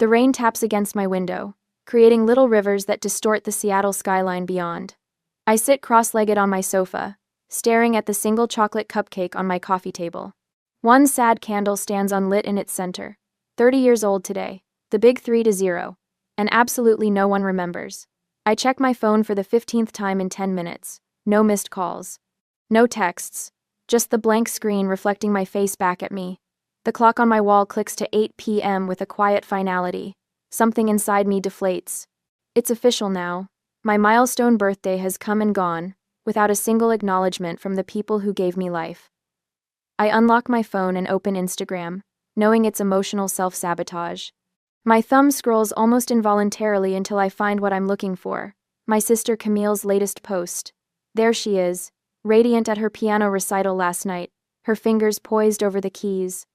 The rain taps against my window, creating little rivers that distort the Seattle skyline beyond. I sit cross-legged on my sofa, staring at the single chocolate cupcake on my coffee table. One sad candle stands unlit in its center. 30 years old today, the big 3-0, and absolutely no one remembers. I check my phone for the 15th time in 10 minutes. No missed calls. No texts. Just the blank screen reflecting my face back at me. The clock on my wall clicks to 8 p.m. with a quiet finality. Something inside me deflates. It's official now. My milestone birthday has come and gone, without a single acknowledgement from the people who gave me life. I unlock my phone and open Instagram, knowing it's emotional self-sabotage. My thumb scrolls almost involuntarily until I find what I'm looking for. My sister Camille's latest post. There she is, radiant at her piano recital last night, her fingers poised over the keys.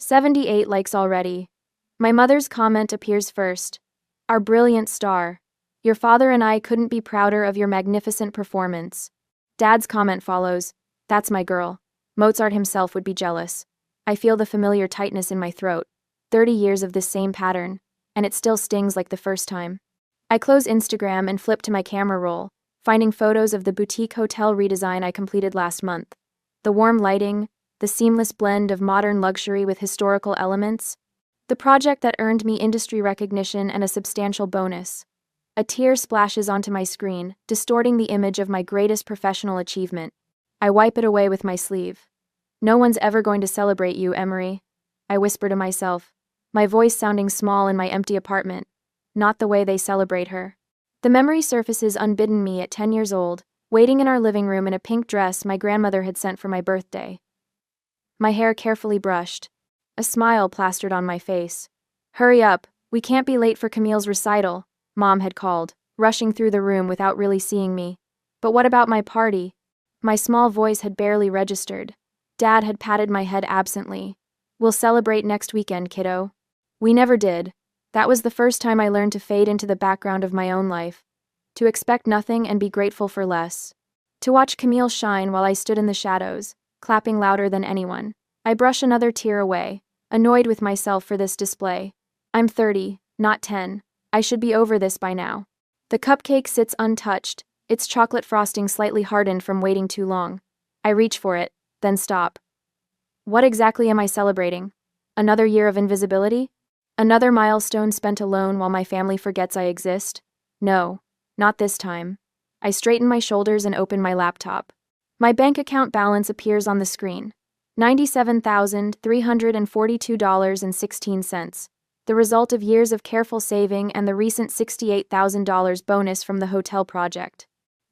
78 likes already. My mother's comment appears first. Our brilliant star. Your father and I couldn't be prouder of your magnificent performance. Dad's comment follows. That's my girl. Mozart himself would be jealous. I feel the familiar tightness in my throat. 30 years of this same pattern, and it still stings like the first time. I close Instagram and flip to my camera roll, finding photos of the boutique hotel redesign I completed last month. The warm lighting, the seamless blend of modern luxury with historical elements. The project that earned me industry recognition and a substantial bonus. A tear splashes onto my screen, distorting the image of my greatest professional achievement. I wipe it away with my sleeve. No one's ever going to celebrate you, Emery, I whisper to myself, my voice sounding small in my empty apartment. Not the way they celebrate her. The memory surfaces unbidden me at 10 years old, waiting in our living room in a pink dress my grandmother had sent for my birthday. My hair carefully brushed. A smile plastered on my face. Hurry up, we can't be late for Camille's recital, Mom had called, rushing through the room without really seeing me. But what about my party? My small voice had barely registered. Dad had patted my head absently. We'll celebrate next weekend, kiddo. We never did. That was the first time I learned to fade into the background of my own life. To expect nothing and be grateful for less. To watch Camille shine while I stood in the shadows, clapping louder than anyone. I brush another tear away, annoyed with myself for this display. I'm 30, not 10. I should be over this by now. The cupcake sits untouched, its chocolate frosting slightly hardened from waiting too long. I reach for it, then stop. What exactly am I celebrating? Another year of invisibility? Another milestone spent alone while my family forgets I exist? No, not this time. I straighten my shoulders and open my laptop. My bank account balance appears on the screen. $97,342.16. The result of years of careful saving and the recent $68,000 bonus from the hotel project.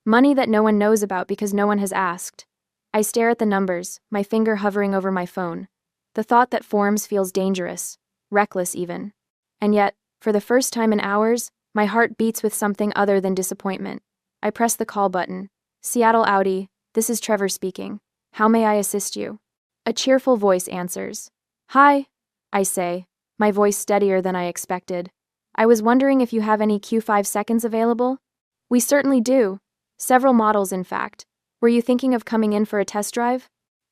Money that no one knows about because no one has asked. I stare at the numbers, my finger hovering over my phone. The thought that forms feels dangerous. Reckless even. And yet, for the first time in hours, my heart beats with something other than disappointment. I press the call button. Seattle Audi, this is Trevor speaking. How may I assist you? A cheerful voice answers. Hi, I say, my voice steadier than I expected. I was wondering if you have any Q5 seconds available? We certainly do. Several models, in fact. Were you thinking of coming in for a test drive?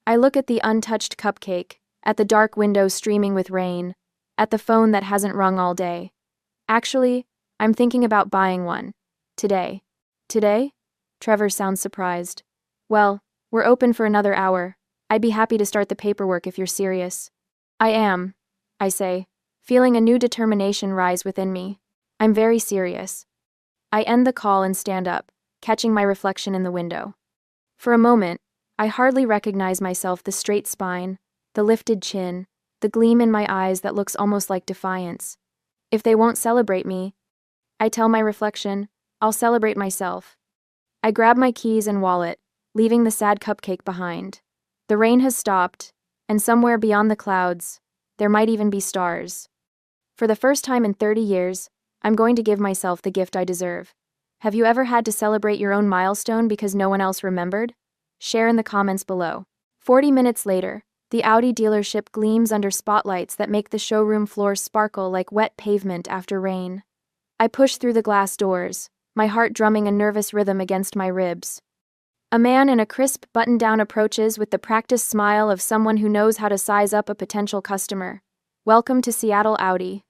I look at the untouched cupcake, at the dark window streaming with rain, at the phone that hasn't rung all day. Actually, I'm thinking about buying one. Today. Today? Trevor sounds surprised. Well, we're open for another hour. I'd be happy to start the paperwork if you're serious. I am, I say, feeling a new determination rise within me. I'm very serious. I end the call and stand up, catching my reflection in the window. For a moment, I hardly recognize myself, the straight spine, the lifted chin, the gleam in my eyes that looks almost like defiance. If they won't celebrate me, I tell my reflection, I'll celebrate myself. I grab my keys and wallet, leaving the sad cupcake behind. The rain has stopped, and somewhere beyond the clouds, there might even be stars. For the first time in 30 years, I'm going to give myself the gift I deserve. Have you ever had to celebrate your own milestone because no one else remembered? Share in the comments below. 40 minutes later, the Audi dealership gleams under spotlights that make the showroom floor sparkle like wet pavement after rain. I push through the glass doors, my heart drumming a nervous rhythm against my ribs. A man in a crisp button-down approaches with the practiced smile of someone who knows how to size up a potential customer. Welcome to Seattle Audi.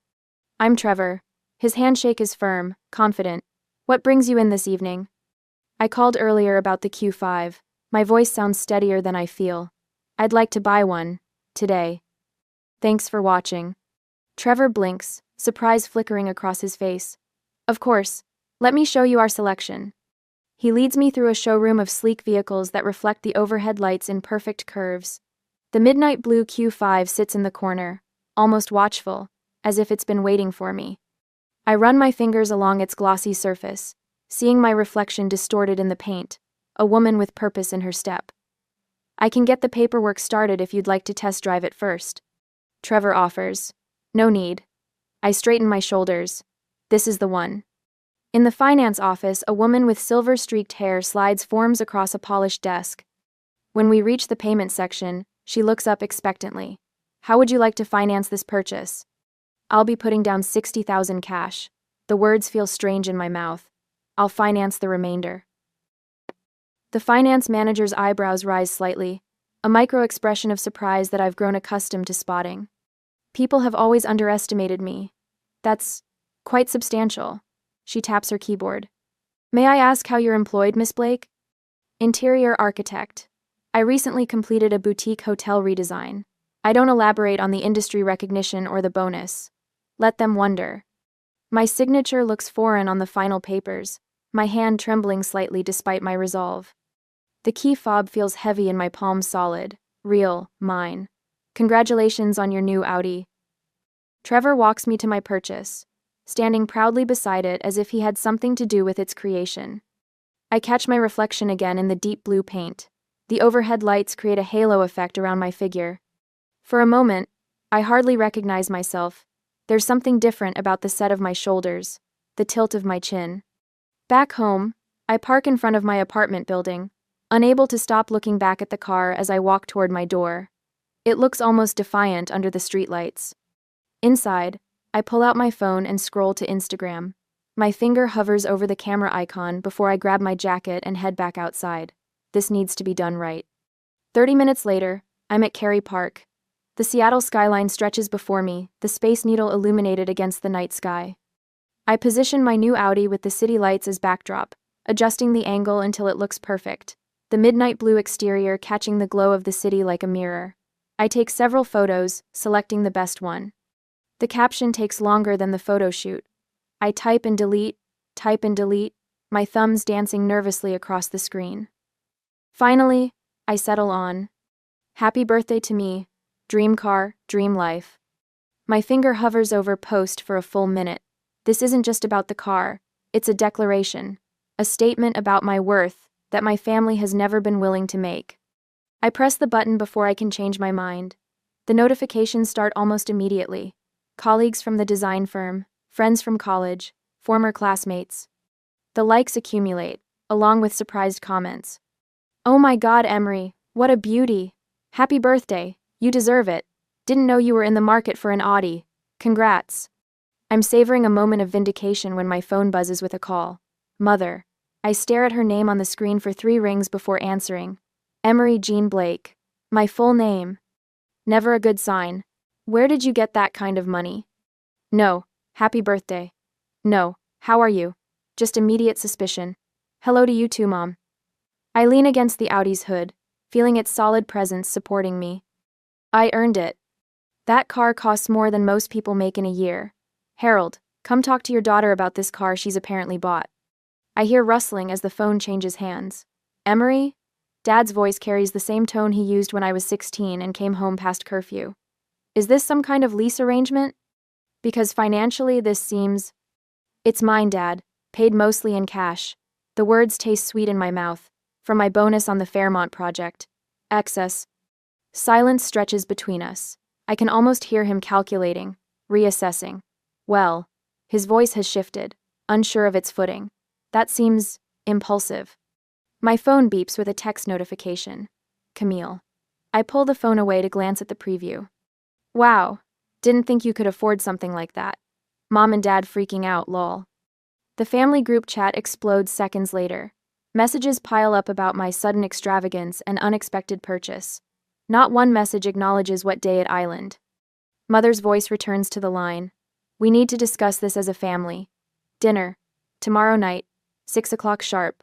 I'm Trevor. His handshake is firm, confident. What brings you in this evening? I called earlier about the Q5. My voice sounds steadier than I feel. I'd like to buy one. Today. Thanks for watching. Trevor blinks, surprise flickering across his face. Of course. Let me show you our selection. He leads me through a showroom of sleek vehicles that reflect the overhead lights in perfect curves. The midnight blue Q5 sits in the corner, almost watchful, as if it's been waiting for me. I run my fingers along its glossy surface, seeing my reflection distorted in the paint, a woman with purpose in her step. I can get the paperwork started if you'd like to test drive it first. Trevor offers. No need. I straighten my shoulders. This is the one. In the finance office, a woman with silver-streaked hair slides forms across a polished desk. When we reach the payment section, she looks up expectantly. How would you like to finance this purchase? I'll be putting down $60,000 cash. The words feel strange in my mouth. I'll finance the remainder. The finance manager's eyebrows rise slightly, a micro-expression of surprise that I've grown accustomed to spotting. People have always underestimated me. That's quite substantial. She taps her keyboard. May I ask how you're employed, Miss Blake? Interior architect. I recently completed a boutique hotel redesign. I don't elaborate on the industry recognition or the bonus. Let them wonder. My signature looks foreign on the final papers, my hand trembling slightly despite my resolve. The key fob feels heavy in my palm, solid, real, mine. Congratulations on your new Audi. Trevor walks me to my purchase, standing proudly beside it as if he had something to do with its creation. I catch my reflection again in the deep blue paint. The overhead lights create a halo effect around my figure. For a moment, I hardly recognize myself. There's something different about the set of my shoulders, the tilt of my chin. Back home, I park in front of my apartment building, unable to stop looking back at the car as I walk toward my door. It looks almost defiant under the streetlights. Inside, I pull out my phone and scroll to Instagram. My finger hovers over the camera icon before I grab my jacket and head back outside. This needs to be done right. 30 minutes later, I'm at Cary Park. The Seattle skyline stretches before me, the Space Needle illuminated against the night sky. I position my new Audi with the city lights as backdrop, adjusting the angle until it looks perfect, the midnight blue exterior catching the glow of the city like a mirror. I take several photos, selecting the best one. The caption takes longer than the photo shoot. I type and delete, my thumbs dancing nervously across the screen. Finally, I settle on. Happy birthday to me, dream car, dream life. My finger hovers over post for a full minute. This isn't just about the car, it's a declaration, a statement about my worth that my family has never been willing to make. I press the button before I can change my mind. The notifications start almost immediately. Colleagues from the design firm, friends from college, former classmates. The likes accumulate, along with surprised comments. Oh my God, Emery, what a beauty. Happy birthday, you deserve it. Didn't know you were in the market for an Audi. Congrats. I'm savoring a moment of vindication when my phone buzzes with a call. Mother. I stare at her name on the screen for 3 rings before answering. Emery Jean Blake. My full name. Never a good sign. Where did you get that kind of money? No. Happy birthday. No. How are you? Just immediate suspicion. Hello to you too, Mom. I lean against the Audi's hood, feeling its solid presence supporting me. I earned it. That car costs more than most people make in a year. Harold, come talk to your daughter about this car she's apparently bought. I hear rustling as the phone changes hands. Emery? Dad's voice carries the same tone he used when I was 16 and came home past curfew. Is this some kind of lease arrangement? Because financially this seems... It's mine, Dad, paid mostly in cash. The words taste sweet in my mouth, from my bonus on the Fairmont project. Excess. Silence stretches between us. I can almost hear him calculating, reassessing. Well, his voice has shifted, unsure of its footing. That seems impulsive. My phone beeps with a text notification. Camille. I pull the phone away to glance at the preview. Wow, didn't think you could afford something like that. Mom and Dad freaking out, lol. The family group chat explodes seconds later. Messages pile up about my sudden extravagance and unexpected purchase. Not one message acknowledges what day at Island. Mother's voice returns to the line. We need to discuss this as a family. Dinner. Tomorrow night, 6 o'clock sharp.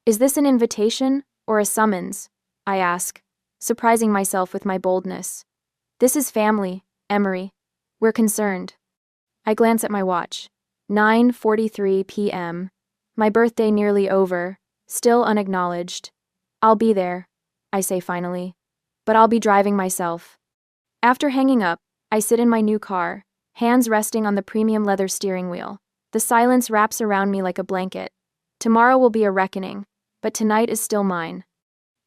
Is this an invitation or a summons? I ask, surprising myself with my boldness. This is family, Emery. We're concerned. I glance at my watch. 9:43 p.m. My birthday nearly over, still unacknowledged. I'll be there, I say finally. But I'll be driving myself. After hanging up, I sit in my new car, hands resting on the premium leather steering wheel. The silence wraps around me like a blanket. Tomorrow will be a reckoning, but tonight is still mine.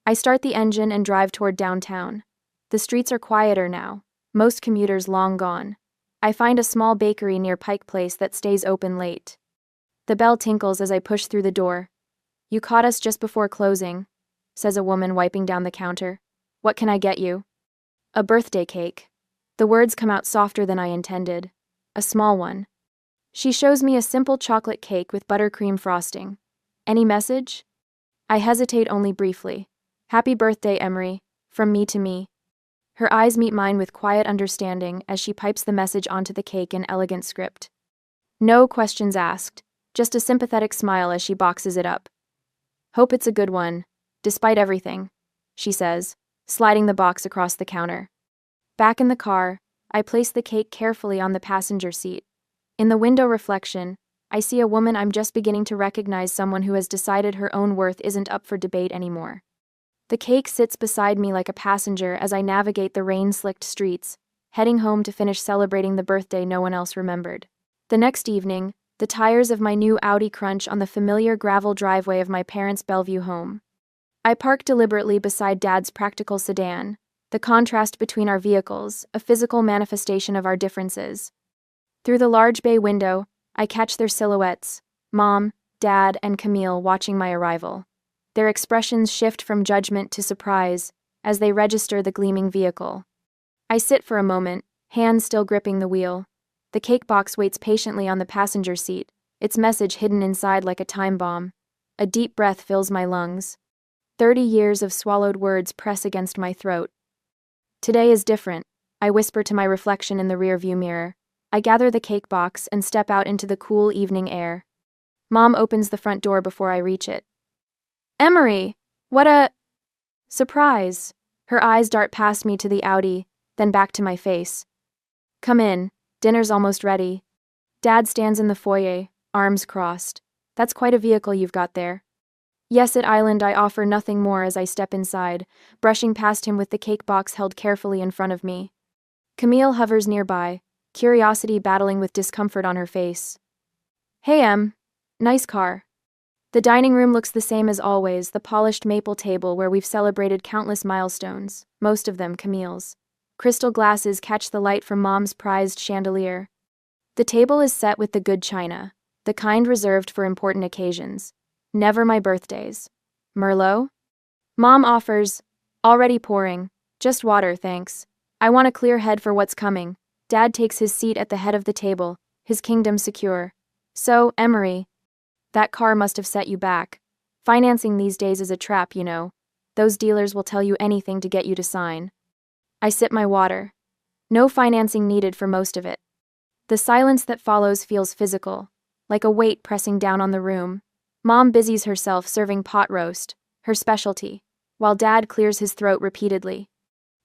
I start the engine and drive toward downtown. The streets are quieter now, most commuters long gone. I find a small bakery near Pike Place that stays open late. The bell tinkles as I push through the door. You caught us just before closing, says a woman wiping down the counter. What can I get you? A birthday cake. The words come out softer than I intended. A small one. She shows me a simple chocolate cake with buttercream frosting. Any message? I hesitate only briefly. Happy birthday, Emery. From me to me. Her eyes meet mine with quiet understanding as she pipes the message onto the cake in elegant script. No questions asked, just a sympathetic smile as she boxes it up. Hope it's a good one, despite everything, she says, sliding the box across the counter. Back in the car, I place the cake carefully on the passenger seat. In the window reflection, I see a woman I'm just beginning to recognize, someone who has decided her own worth isn't up for debate anymore. The cake sits beside me like a passenger as I navigate the rain-slicked streets, heading home to finish celebrating the birthday no one else remembered. The next evening, the tires of my new Audi crunch on the familiar gravel driveway of my parents' Bellevue home. I park deliberately beside Dad's practical sedan, the contrast between our vehicles, a physical manifestation of our differences. Through the large bay window, I catch their silhouettes, Mom, Dad, and Camille watching my arrival. Their expressions shift from judgment to surprise as they register the gleaming vehicle. I sit for a moment, hands still gripping the wheel. The cake box waits patiently on the passenger seat, its message hidden inside like a time bomb. A deep breath fills my lungs. 30 years of swallowed words press against my throat. Today is different, I whisper to my reflection in the rearview mirror. I gather the cake box and step out into the cool evening air. Mom opens the front door before I reach it. Emery! What a surprise! Her eyes dart past me to the Audi, then back to my face. Come in, dinner's almost ready. Dad stands in the foyer, arms crossed. That's quite a vehicle you've got there. Yes, at Island, I offer nothing more as I step inside, brushing past him with the cake box held carefully in front of me. Camille hovers nearby, curiosity battling with discomfort on her face. Hey, Em. Nice car. The dining room looks the same as always, the polished maple table where we've celebrated countless milestones, most of them Camille's. Crystal glasses catch the light from Mom's prized chandelier. The table is set with the good china, the kind reserved for important occasions. Never my birthdays. Merlot? Mom offers, already pouring, just water, thanks. I want a clear head for what's coming. Dad takes his seat at the head of the table, his kingdom secure. So, Emery, that car must have set you back. Financing these days is a trap, you know. Those dealers will tell you anything to get you to sign. I sip my water. No financing needed for most of it. The silence that follows feels physical, like a weight pressing down on the room. Mom busies herself serving pot roast, her specialty, while Dad clears his throat repeatedly.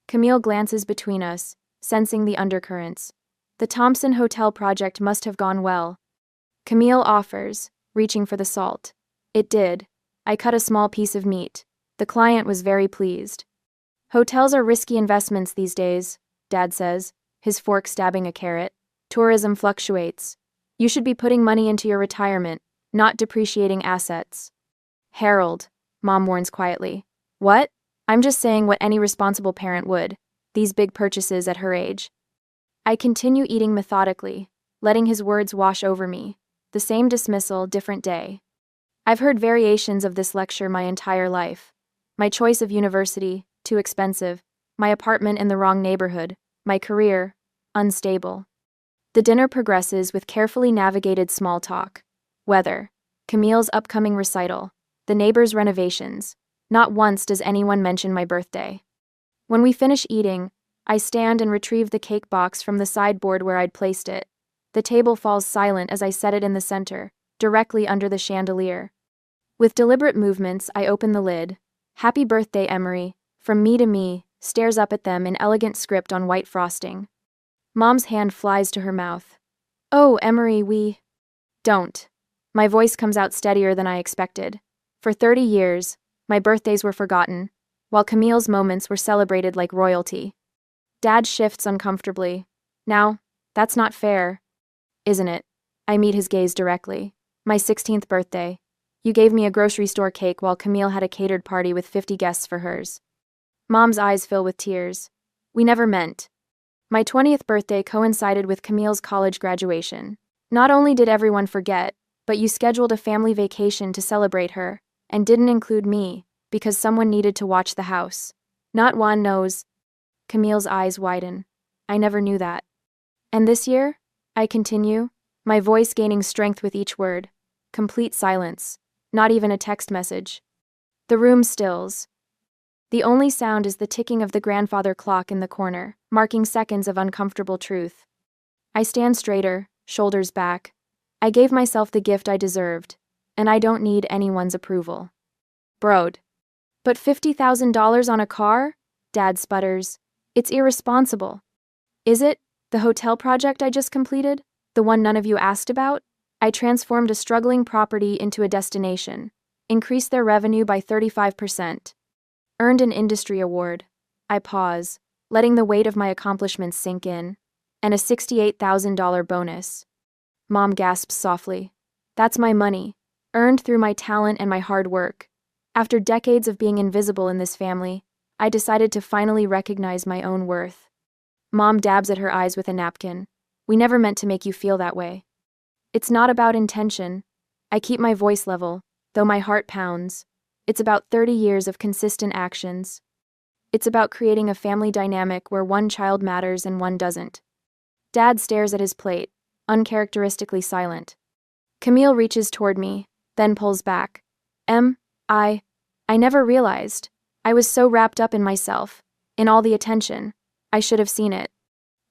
Camille glances between us, sensing the undercurrents. The Thompson Hotel project must have gone well. Camille offers, reaching for the salt. It did. I cut a small piece of meat. The client was very pleased. Hotels are risky investments these days, Dad says, his fork stabbing a carrot. Tourism fluctuates. You should be putting money into your retirement, not depreciating assets. Harold, Mom warns quietly. What? I'm just saying what any responsible parent would. These big purchases at her age. I continue eating methodically, letting his words wash over me. The same dismissal, different day. I've heard variations of this lecture my entire life. My choice of university, too expensive. My apartment in the wrong neighborhood. My career, unstable. The dinner progresses with carefully navigated small talk. Weather, Camille's upcoming recital, the neighbor's renovations. Not once does anyone mention my birthday. When we finish eating, I stand and retrieve the cake box from the sideboard where I'd placed it. The table falls silent as I set it in the center, directly under the chandelier. With deliberate movements, I open the lid. "Happy birthday, Emery," from me to me, stares up at them in elegant script on white frosting. Mom's hand flies to her mouth. "Oh, Emery, we..." "Don't." My voice comes out steadier than I expected. For 30 years, my birthdays were forgotten, while Camille's moments were celebrated like royalty. Dad shifts uncomfortably. "Now, that's not fair, isn't it?" I meet his gaze directly. "My 16th birthday. You gave me a grocery store cake while Camille had a catered party with 50 guests for hers." Mom's eyes fill with tears. "We never meant." My 20th birthday coincided with Camille's college graduation. Not only did everyone forget, but you scheduled a family vacation to celebrate her, and didn't include me, because someone needed to watch the house. Not one knows. Camille's eyes widen. "I never knew that." "And this year?" I continue, my voice gaining strength with each word. Complete silence. Not even a text message. The room stills. The only sound is the ticking of the grandfather clock in the corner, marking seconds of uncomfortable truth. I stand straighter, shoulders back. I gave myself the gift I deserved, and I don't need anyone's approval. "Broad." "But $50,000 on a car?" Dad sputters. "It's irresponsible." "Is it? The hotel project I just completed? The one none of you asked about? I transformed a struggling property into a destination, increased their revenue by 35%. Earned an industry award." I pause, letting the weight of my accomplishments sink in. "And a $68,000 bonus." Mom gasps softly. "That's my money, earned through my talent and my hard work. After decades of being invisible in this family, I decided to finally recognize my own worth." Mom dabs at her eyes with a napkin. "We never meant to make you feel that way." "It's not about intention." I keep my voice level, though my heart pounds. "It's about 30 years of consistent actions. It's about creating a family dynamic where one child matters and one doesn't." Dad stares at his plate, uncharacteristically silent. Camille reaches toward me, then pulls back. I never realized. I was so wrapped up in myself, in all the attention. I should have seen it."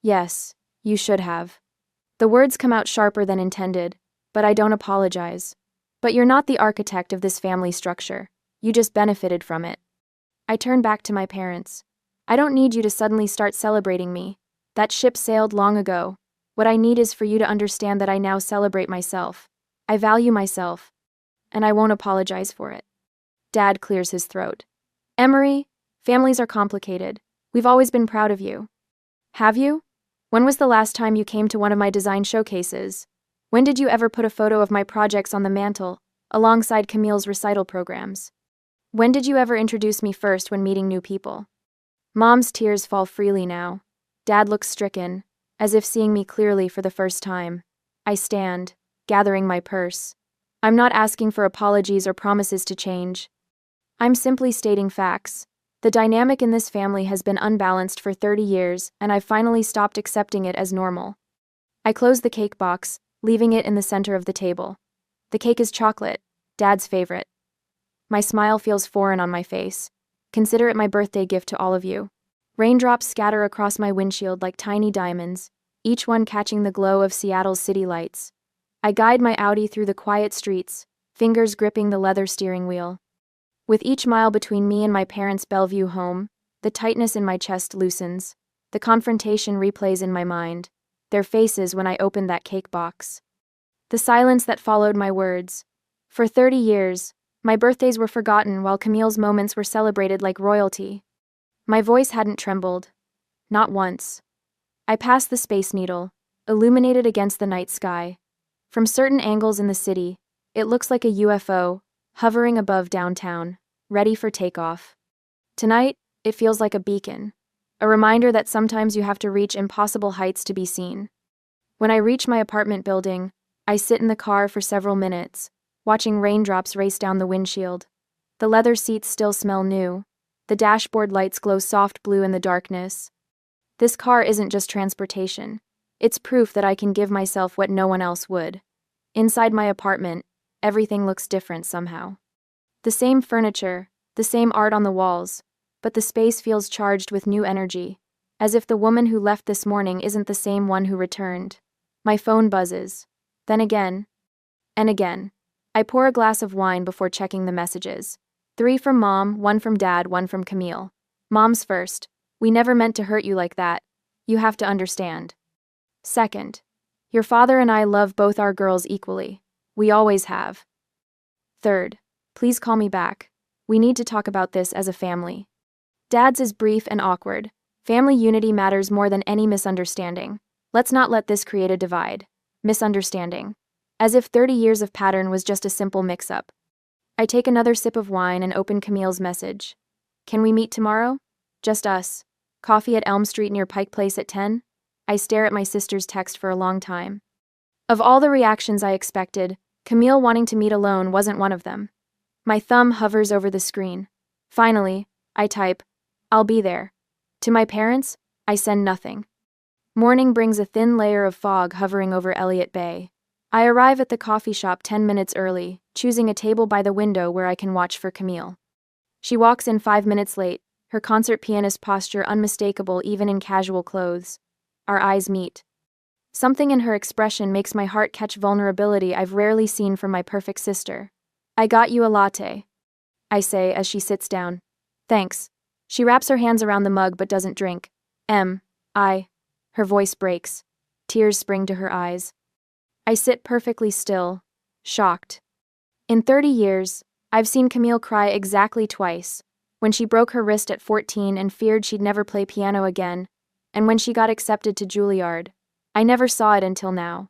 "Yes, you should have." The words come out sharper than intended, but I don't apologize. "But you're not the architect of this family structure. You just benefited from it." I turn back to my parents. "I don't need you to suddenly start celebrating me. That ship sailed long ago. What I need is for you to understand that I now celebrate myself. I value myself, and I won't apologize for it." Dad clears his throat. "Emery, families are complicated. We've always been proud of you." "Have you? When was the last time you came to one of my design showcases? When did you ever put a photo of my projects on the mantle, alongside Camille's recital programs? When did you ever introduce me first when meeting new people?" Mom's tears fall freely now. Dad looks stricken, as if seeing me clearly for the first time. I stand, gathering my purse. I'm not asking for apologies or promises to change. I'm simply stating facts. The dynamic in this family has been unbalanced for 30 years, and I've finally stopped accepting it as normal. I close the cake box, leaving it in the center of the table. The cake is chocolate, Dad's favorite. My smile feels foreign on my face. Consider it my birthday gift to all of you. Raindrops scatter across my windshield like tiny diamonds, each one catching the glow of Seattle's city lights. I guide my Audi through the quiet streets, fingers gripping the leather steering wheel. With each mile between me and my parents' Bellevue home, the tightness in my chest loosens. The confrontation replays in my mind, their faces when I opened that cake box. The silence that followed my words. For 30 years, my birthdays were forgotten while Camille's moments were celebrated like royalty. My voice hadn't trembled. Not once. I passed the Space Needle, illuminated against the night sky. From certain angles in the city, it looks like a UFO, hovering above downtown, ready for takeoff. Tonight, it feels like a beacon, a reminder that sometimes you have to reach impossible heights to be seen. When I reach my apartment building, I sit in the car for several minutes, watching raindrops race down the windshield. The leather seats still smell new. The dashboard lights glow soft blue in the darkness. This car isn't just transportation. It's proof that I can give myself what no one else would. Inside my apartment, everything looks different somehow. The same furniture, the same art on the walls, but the space feels charged with new energy, as if the woman who left this morning isn't the same one who returned. My phone buzzes. Then again. And again. I pour a glass of wine before checking the messages. 3 from Mom, 1 from Dad, 1 from Camille. Mom's first. We never meant to hurt you like that. You have to understand. Second. Your father and I love both our girls equally. We always have. Third. Please call me back. We need to talk about this as a family. Dad's is brief and awkward. Family unity matters more than any misunderstanding. Let's not let this create a divide. Misunderstanding. As if 30 years of pattern was just a simple mix-up. I take another sip of wine and open Camille's message. Can we meet tomorrow? Just us. Coffee at Elm Street near Pike Place at 10? I stare at my sister's text for a long time. Of all the reactions I expected, Camille wanting to meet alone wasn't one of them. My thumb hovers over the screen. Finally, I type, I'll be there. To my parents, I send nothing. Morning brings a thin layer of fog hovering over Elliott Bay. I arrive at the coffee shop 10 minutes early, choosing a table by the window where I can watch for Camille. She walks in 5 minutes late, her concert pianist posture unmistakable even in casual clothes. Our eyes meet. Something in her expression makes my heart catch vulnerability I've rarely seen from my perfect sister. I got you a latte, I say as she sits down. Thanks. She wraps her hands around the mug but doesn't drink. Her voice breaks. Tears spring to her eyes. I sit perfectly still, shocked. In 30 years, I've seen Camille cry exactly twice. When she broke her wrist at 14 and feared she'd never play piano again, and when she got accepted to Juilliard. I never saw it until now.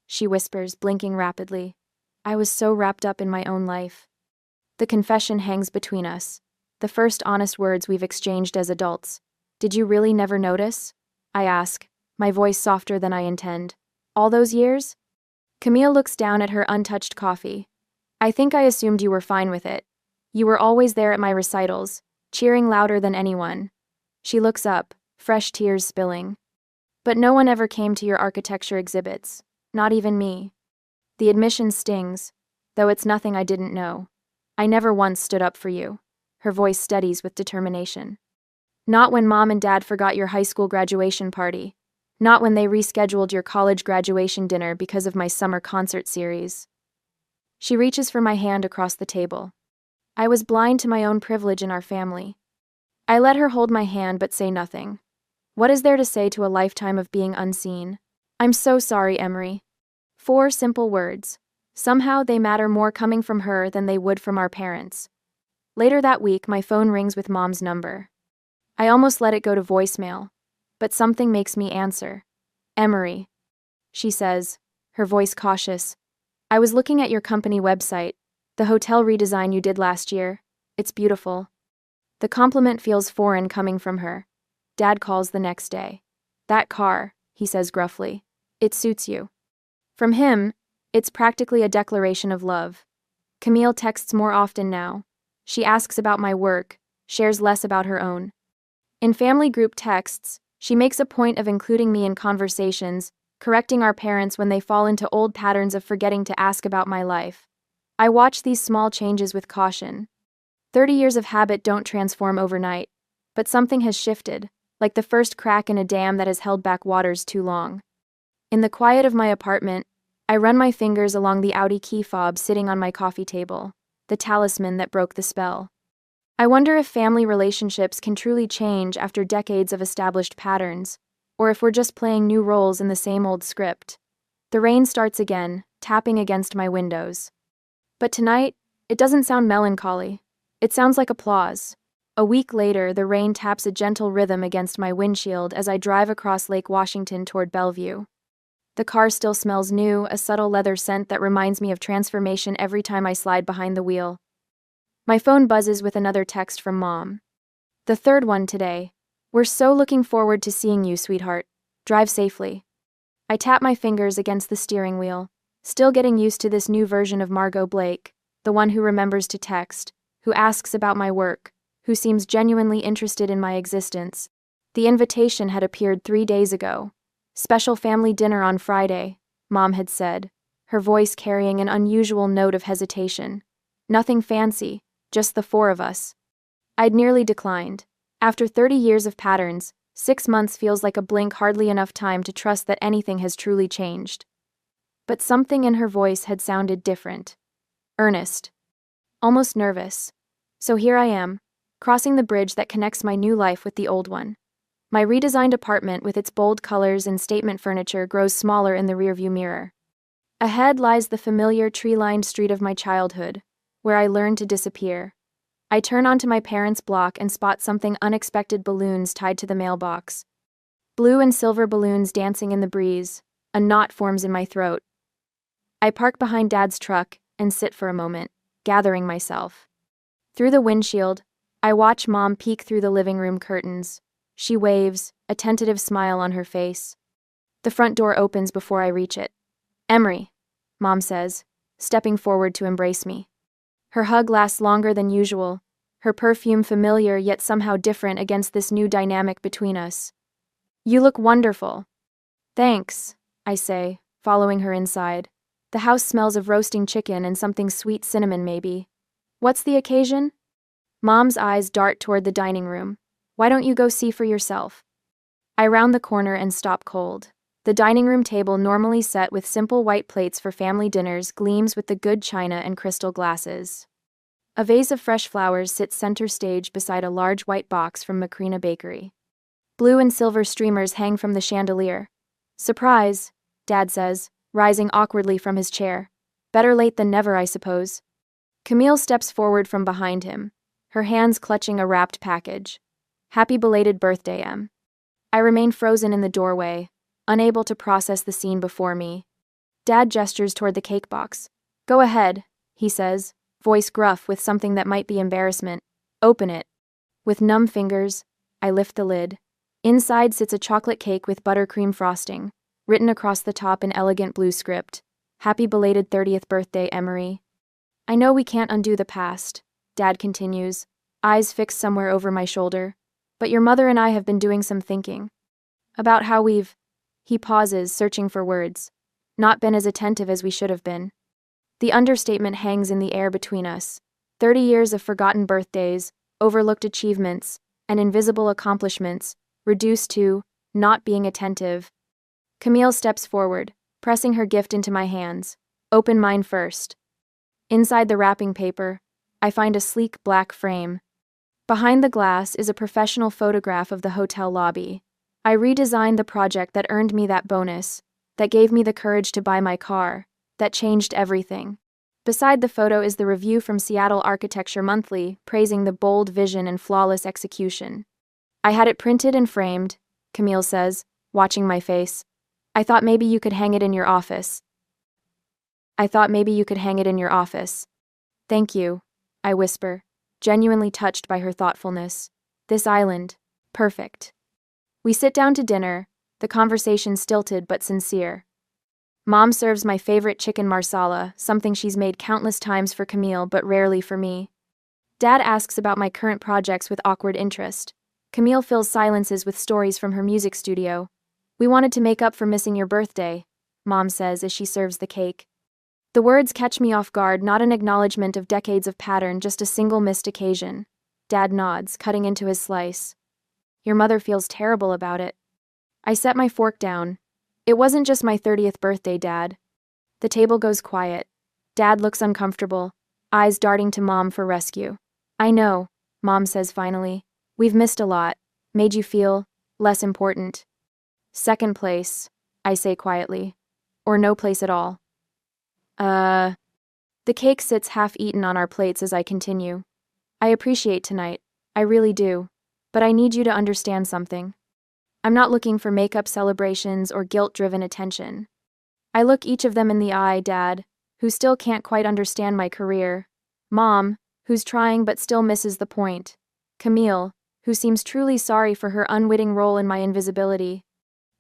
She whispers, blinking rapidly. I was so wrapped up in my own life. The confession hangs between us. The first honest words we've exchanged as adults. Did you really never notice? I ask, my voice softer than I intend. All those years? Camille looks down at her untouched coffee. I think I assumed you were fine with it. You were always there at my recitals, cheering louder than anyone. She looks up, fresh tears spilling. But no one ever came to your architecture exhibits, not even me. The admission stings, though it's nothing I didn't know. I never once stood up for you. Her voice steadies with determination. Not when Mom and Dad forgot your high school graduation party. Not when they rescheduled your college graduation dinner because of my summer concert series. She reaches for my hand across the table. I was blind to my own privilege in our family. I let her hold my hand but say nothing. What is there to say to a lifetime of being unseen? I'm so sorry, Emery. 4 simple words. Somehow they matter more coming from her than they would from our parents. Later that week, my phone rings with Mom's number. I almost let it go to voicemail, but something makes me answer. Emery, she says, her voice cautious. I was looking at your company website, the hotel redesign you did last year. It's beautiful. The compliment feels foreign coming from her. Dad calls the next day. That car, he says gruffly. It suits you. From him, it's practically a declaration of love. Camille texts more often now. She asks about my work, shares less about her own. In family group texts, she makes a point of including me in conversations, correcting our parents when they fall into old patterns of forgetting to ask about my life. I watch these small changes with caution. 30 years of habit don't transform overnight, but something has shifted, like the first crack in a dam that has held back waters too long. In the quiet of my apartment, I run my fingers along the Audi key fob sitting on my coffee table, the talisman that broke the spell. I wonder if family relationships can truly change after decades of established patterns, or if we're just playing new roles in the same old script. The rain starts again, tapping against my windows. But tonight, it doesn't sound melancholy. It sounds like applause. A week later, the rain taps a gentle rhythm against my windshield as I drive across Lake Washington toward Bellevue. The car still smells new, a subtle leather scent that reminds me of transformation every time I slide behind the wheel. My phone buzzes with another text from Mom. The third one today. We're so looking forward to seeing you, sweetheart. Drive safely. I tap my fingers against the steering wheel, still getting used to this new version of Margot Blake, the one who remembers to text, who asks about my work, who seems genuinely interested in my existence. The invitation had appeared 3 days ago. Special family dinner on Friday, Mom had said, her voice carrying an unusual note of hesitation. Nothing fancy, just the 4 of us. I'd nearly declined. After 30 years of patterns, 6 months feels like a blink, hardly enough time to trust that anything has truly changed. But something in her voice had sounded different. Earnest. Almost nervous. So here I am, crossing the bridge that connects my new life with the old one. My redesigned apartment with its bold colors and statement furniture grows smaller in the rearview mirror. Ahead lies the familiar tree-lined street of my childhood, where I learned to disappear. I turn onto my parents' block and spot something unexpected: balloons tied to the mailbox. Blue and silver balloons dancing in the breeze. A knot forms in my throat. I park behind Dad's truck and sit for a moment, gathering myself. Through the windshield, I watch Mom peek through the living room curtains. She waves, a tentative smile on her face. The front door opens before I reach it. "Emery," Mom says, stepping forward to embrace me. Her hug lasts longer than usual, her perfume familiar yet somehow different against this new dynamic between us. "You look wonderful." "Thanks," I say, following her inside. The house smells of roasting chicken and something sweet, cinnamon maybe. "What's the occasion?" Mom's eyes dart toward the dining room. "Why don't you go see for yourself?" I round the corner and stop cold. The dining room table, normally set with simple white plates for family dinners, gleams with the good china and crystal glasses. A vase of fresh flowers sits center stage beside a large white box from Macrina Bakery. Blue and silver streamers hang from the chandelier. "Surprise," Dad says, rising awkwardly from his chair. "Better late than never, I suppose." Camille steps forward from behind him, her hands clutching a wrapped package. "Happy belated birthday, Em." I remain frozen in the doorway, unable to process the scene before me. Dad gestures toward the cake box. "Go ahead," he says, voice gruff with something that might be embarrassment. "Open it." With numb fingers, I lift the lid. Inside sits a chocolate cake with buttercream frosting, written across the top in elegant blue script. "Happy belated 30th birthday, Emery." "I know we can't undo the past," Dad continues, eyes fixed somewhere over my shoulder. "But your mother and I have been doing some thinking. About how we've—" He pauses, searching for words. "Not been as attentive as we should have been." The understatement hangs in the air between us. 30 years of forgotten birthdays, overlooked achievements, and invisible accomplishments, reduced to not being attentive. Camille steps forward, pressing her gift into my hands. "Open mine first." Inside the wrapping paper, I find a sleek black frame. Behind the glass is a professional photograph of the hotel lobby. I redesigned the project that earned me that bonus, that gave me the courage to buy my car, that changed everything. Beside the photo is the review from Seattle Architecture Monthly, praising the bold vision and flawless execution. "I had it printed and framed," Camille says, watching my face. "I thought maybe you could hang it in your office." "Thank you," I whisper, genuinely touched by her thoughtfulness. This island, perfect. We sit down to dinner, the conversation stilted but sincere. Mom serves my favorite chicken marsala, something she's made countless times for Camille but rarely for me. Dad asks about my current projects with awkward interest. Camille fills silences with stories from her music studio. "We wanted to make up for missing your birthday," Mom says as she serves the cake. The words catch me off guard, not an acknowledgement of decades of pattern, just a single missed occasion. Dad nods, cutting into his slice. "Your mother feels terrible about it." I set my fork down. "It wasn't just my 30th birthday, Dad." The table goes quiet. Dad looks uncomfortable, eyes darting to Mom for rescue. "I know," Mom says finally. "We've missed a lot. Made you feel less important." "Second place," I say quietly. "Or no place at all." The cake sits half-eaten on our plates as I continue. "I appreciate tonight. I really do. But I need you to understand something. I'm not looking for makeup celebrations or guilt-driven attention. I look each of them in the eye, Dad, who still can't quite understand my career. Mom, who's trying but still misses the point. Camille, who seems truly sorry for her unwitting role in my invisibility.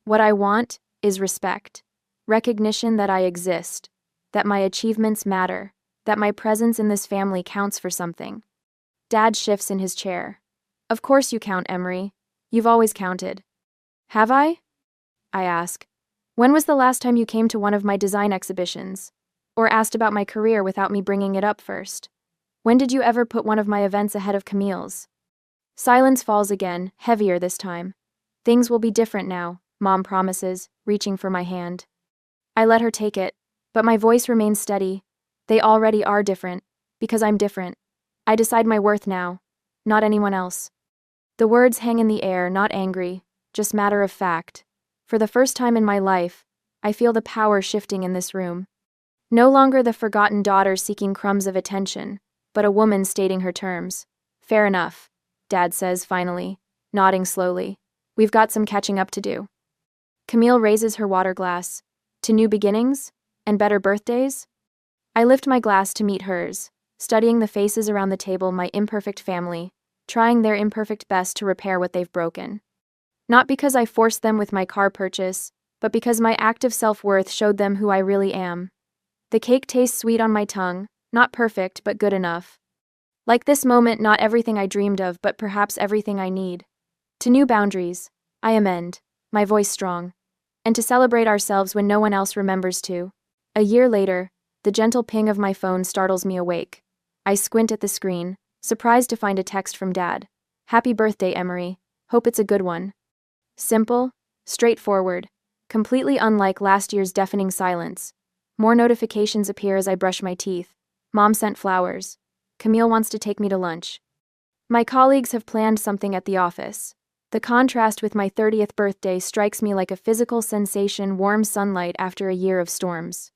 What I want is respect. Recognition that I exist, that my achievements matter, that my presence in this family counts for something." Dad shifts in his chair. "Of course you count, Emery. You've always counted." "Have I?" I ask. "When was the last time you came to one of my design exhibitions? Or asked about my career without me bringing it up first? When did you ever put one of my events ahead of Camille's?" Silence falls again, heavier this time. Things will be different now, Mom promises, reaching for my hand. I let her take it, but my voice remains steady. They already are different, because I'm different. I decide my worth now, not anyone else. The words hang in the air, not angry, just matter of fact. For the first time in my life, I feel the power shifting in this room. No longer the forgotten daughter seeking crumbs of attention, but a woman stating her terms. Fair enough, Dad says finally, nodding slowly. We've got some catching up to do. Camille raises her water glass. To new beginnings? And better birthdays? I lift my glass to meet hers, studying the faces around the table, my imperfect family, trying their imperfect best to repair what they've broken. Not because I forced them with my car purchase, but because my act of self-worth showed them who I really am. The cake tastes sweet on my tongue, not perfect, but good enough. Like this moment, not everything I dreamed of, but perhaps everything I need. To new boundaries, I amend, my voice strong. And to celebrate ourselves when no one else remembers to. A year later, the gentle ping of my phone startles me awake. I squint at the screen, surprised to find a text from Dad. Happy birthday, Emery. Hope it's a good one. Simple, straightforward, completely unlike last year's deafening silence. More notifications appear as I brush my teeth. Mom sent flowers. Camille wants to take me to lunch. My colleagues have planned something at the office. The contrast with my 30th birthday strikes me like a physical sensation, warm sunlight after a year of storms.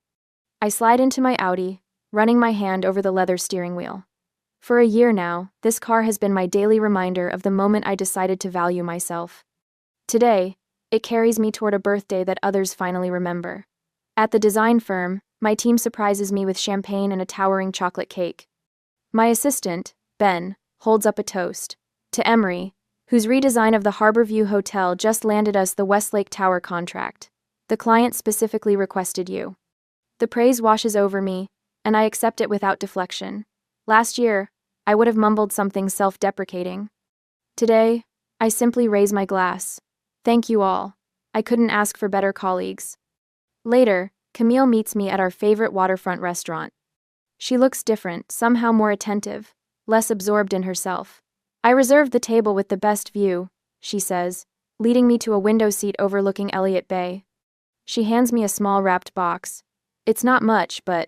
I slide into my Audi, running my hand over the leather steering wheel. For a year now, this car has been my daily reminder of the moment I decided to value myself. Today, it carries me toward a birthday that others finally remember. At the design firm, my team surprises me with champagne and a towering chocolate cake. My assistant, Ben, holds up a toast. To Emery, whose redesign of the Harborview Hotel just landed us the Westlake Tower contract. The client specifically requested you. The praise washes over me, and I accept it without deflection. Last year, I would have mumbled something self-deprecating. Today, I simply raise my glass. Thank you all. I couldn't ask for better colleagues. Later, Camille meets me at our favorite waterfront restaurant. She looks different, somehow more attentive, less absorbed in herself. I reserved the table with the best view, she says, leading me to a window seat overlooking Elliott Bay. She hands me a small wrapped box. It's not much, but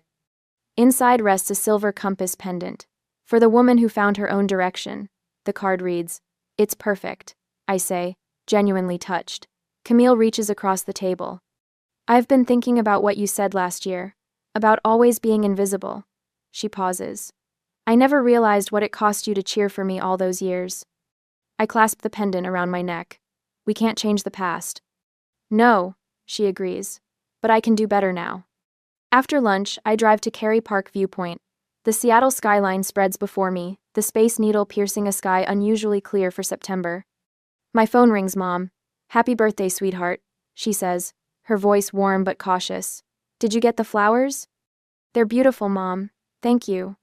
inside rests a silver compass pendant. For the woman who found her own direction. The card reads, "It's perfect," I say, genuinely touched. Camille reaches across the table. I've been thinking about what you said last year, about always being invisible. She pauses. I never realized what it cost you to cheer for me all those years. I clasp the pendant around my neck. We can't change the past. No, she agrees, but I can do better now. After lunch, I drive to Cary Park Viewpoint. The Seattle skyline spreads before me, the Space Needle piercing a sky unusually clear for September. My phone rings, Mom. Happy birthday, sweetheart, she says, her voice warm but cautious. Did you get the flowers? They're beautiful, Mom. Thank you.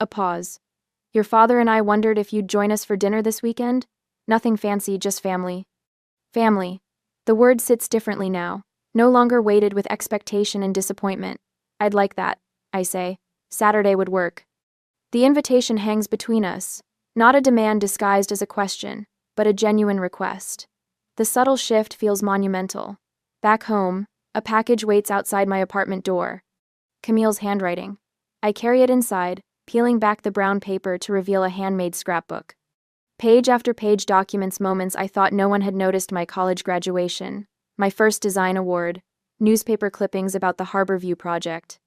A pause. Your father and I wondered if you'd join us for dinner this weekend? Nothing fancy, just family. Family. The word sits differently now, no longer weighted with expectation and disappointment. I'd like that, I say. Saturday would work. The invitation hangs between us, not a demand disguised as a question, but a genuine request. The subtle shift feels monumental. Back home, a package waits outside my apartment door. Camille's handwriting. I carry it inside, peeling back the brown paper to reveal a handmade scrapbook. Page after page documents moments I thought no one had noticed: my college graduation, my first design award, newspaper clippings about the Harborview project.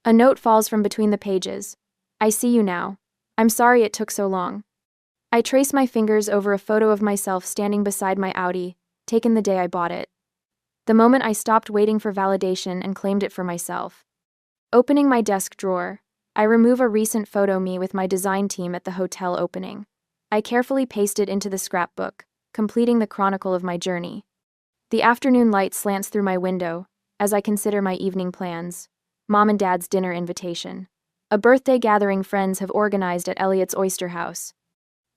A note falls from between the pages. I see you now. I'm sorry it took so long. I trace my fingers over a photo of myself standing beside my Audi, taken the day I bought it. The moment I stopped waiting for validation and claimed it for myself. Opening my desk drawer, I remove a recent photo me with my design team at the hotel opening. I carefully paste it into the scrapbook, completing the chronicle of my journey. The afternoon light slants through my window, as I consider my evening plans. Mom and Dad's dinner invitation. A birthday gathering friends have organized at Elliott's Oyster House.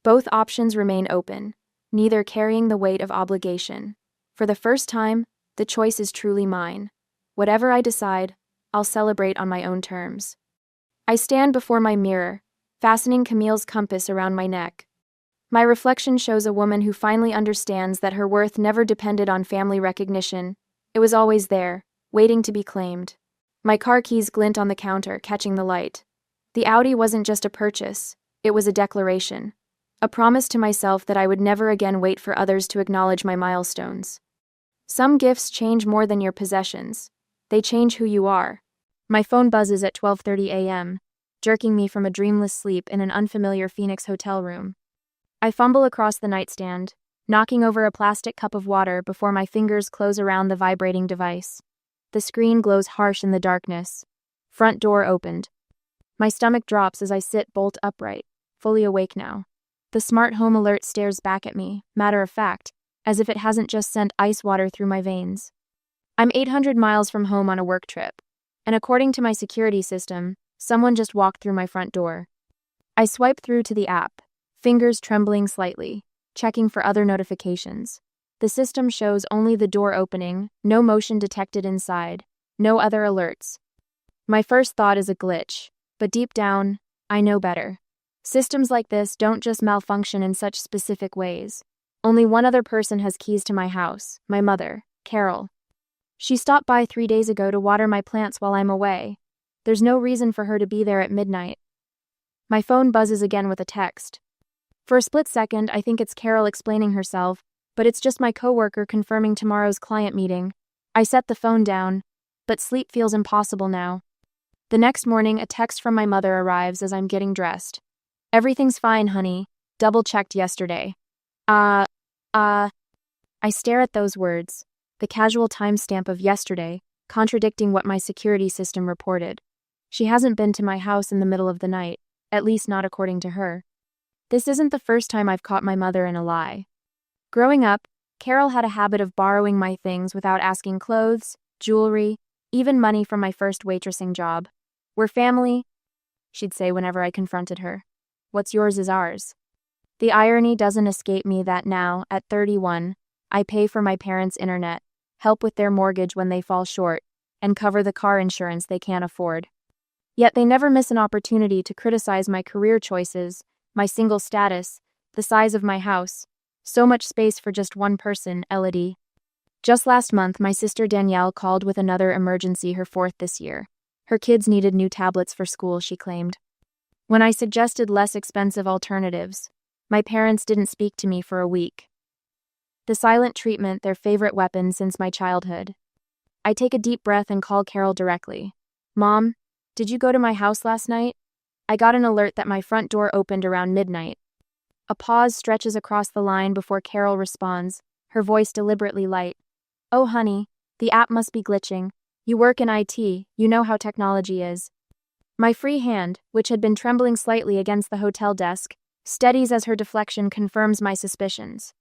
Both options remain open, neither carrying the weight of obligation. For the first time, the choice is truly mine. Whatever I decide, I'll celebrate on my own terms. I stand before my mirror, fastening Camille's compass around my neck. My reflection shows a woman who finally understands that her worth never depended on family recognition. It was always there, waiting to be claimed. My car keys glint on the counter, catching the light. The Audi wasn't just a purchase, it was a declaration. A promise to myself that I would never again wait for others to acknowledge my milestones. Some gifts change more than your possessions. They change who you are. My phone buzzes at 12:30 a.m., jerking me from a dreamless sleep in an unfamiliar Phoenix hotel room. I fumble across the nightstand, knocking over a plastic cup of water before my fingers close around the vibrating device. The screen glows harsh in the darkness. Front door opened. My stomach drops as I sit bolt upright, fully awake now. The smart home alert stares back at me, matter of fact, as if it hasn't just sent ice water through my veins. I'm 800 miles from home on a work trip, and according to my security system, someone just walked through my front door. I swipe through to the app, fingers trembling slightly, checking for other notifications. The system shows only the door opening, no motion detected inside, no other alerts. My first thought is a glitch, but deep down, I know better. Systems like this don't just malfunction in such specific ways. Only one other person has keys to my house, my mother, Carol. She stopped by 3 days ago to water my plants while I'm away. There's no reason for her to be there at midnight. My phone buzzes again with a text. For a split second, I think it's Carol explaining herself, but it's just my coworker confirming tomorrow's client meeting. I set the phone down, but sleep feels impossible now. The next morning, a text from my mother arrives as I'm getting dressed. "Everything's fine, honey. Double-checked yesterday." I stare at those words, the casual timestamp of yesterday, contradicting what my security system reported. She hasn't been to my house in the middle of the night, at least not according to her. This isn't the first time I've caught my mother in a lie. Growing up, Carol had a habit of borrowing my things without asking: clothes, jewelry, even money from my first waitressing job. "We're family," she'd say whenever I confronted her. "What's yours is ours." The irony doesn't escape me that now, at 31, I pay for my parents' internet, help with their mortgage when they fall short, and cover the car insurance they can't afford. Yet they never miss an opportunity to criticize my career choices, my single status, the size of my house. So much space for just one person, Elodie. Just last month, my sister Danielle called with another emergency, her fourth this year. Her kids needed new tablets for school, she claimed. When I suggested less expensive alternatives, my parents didn't speak to me for a week. The silent treatment, their favorite weapon since my childhood. I take a deep breath and call Carol directly. "Mom, did you go to my house last night? I got an alert that my front door opened around midnight." A pause stretches across the line before Carol responds, her voice deliberately light. "Oh, honey, the app must be glitching. You work in IT, you know how technology is." My free hand, which had been trembling slightly against the hotel desk, steadies as her deflection confirms my suspicions.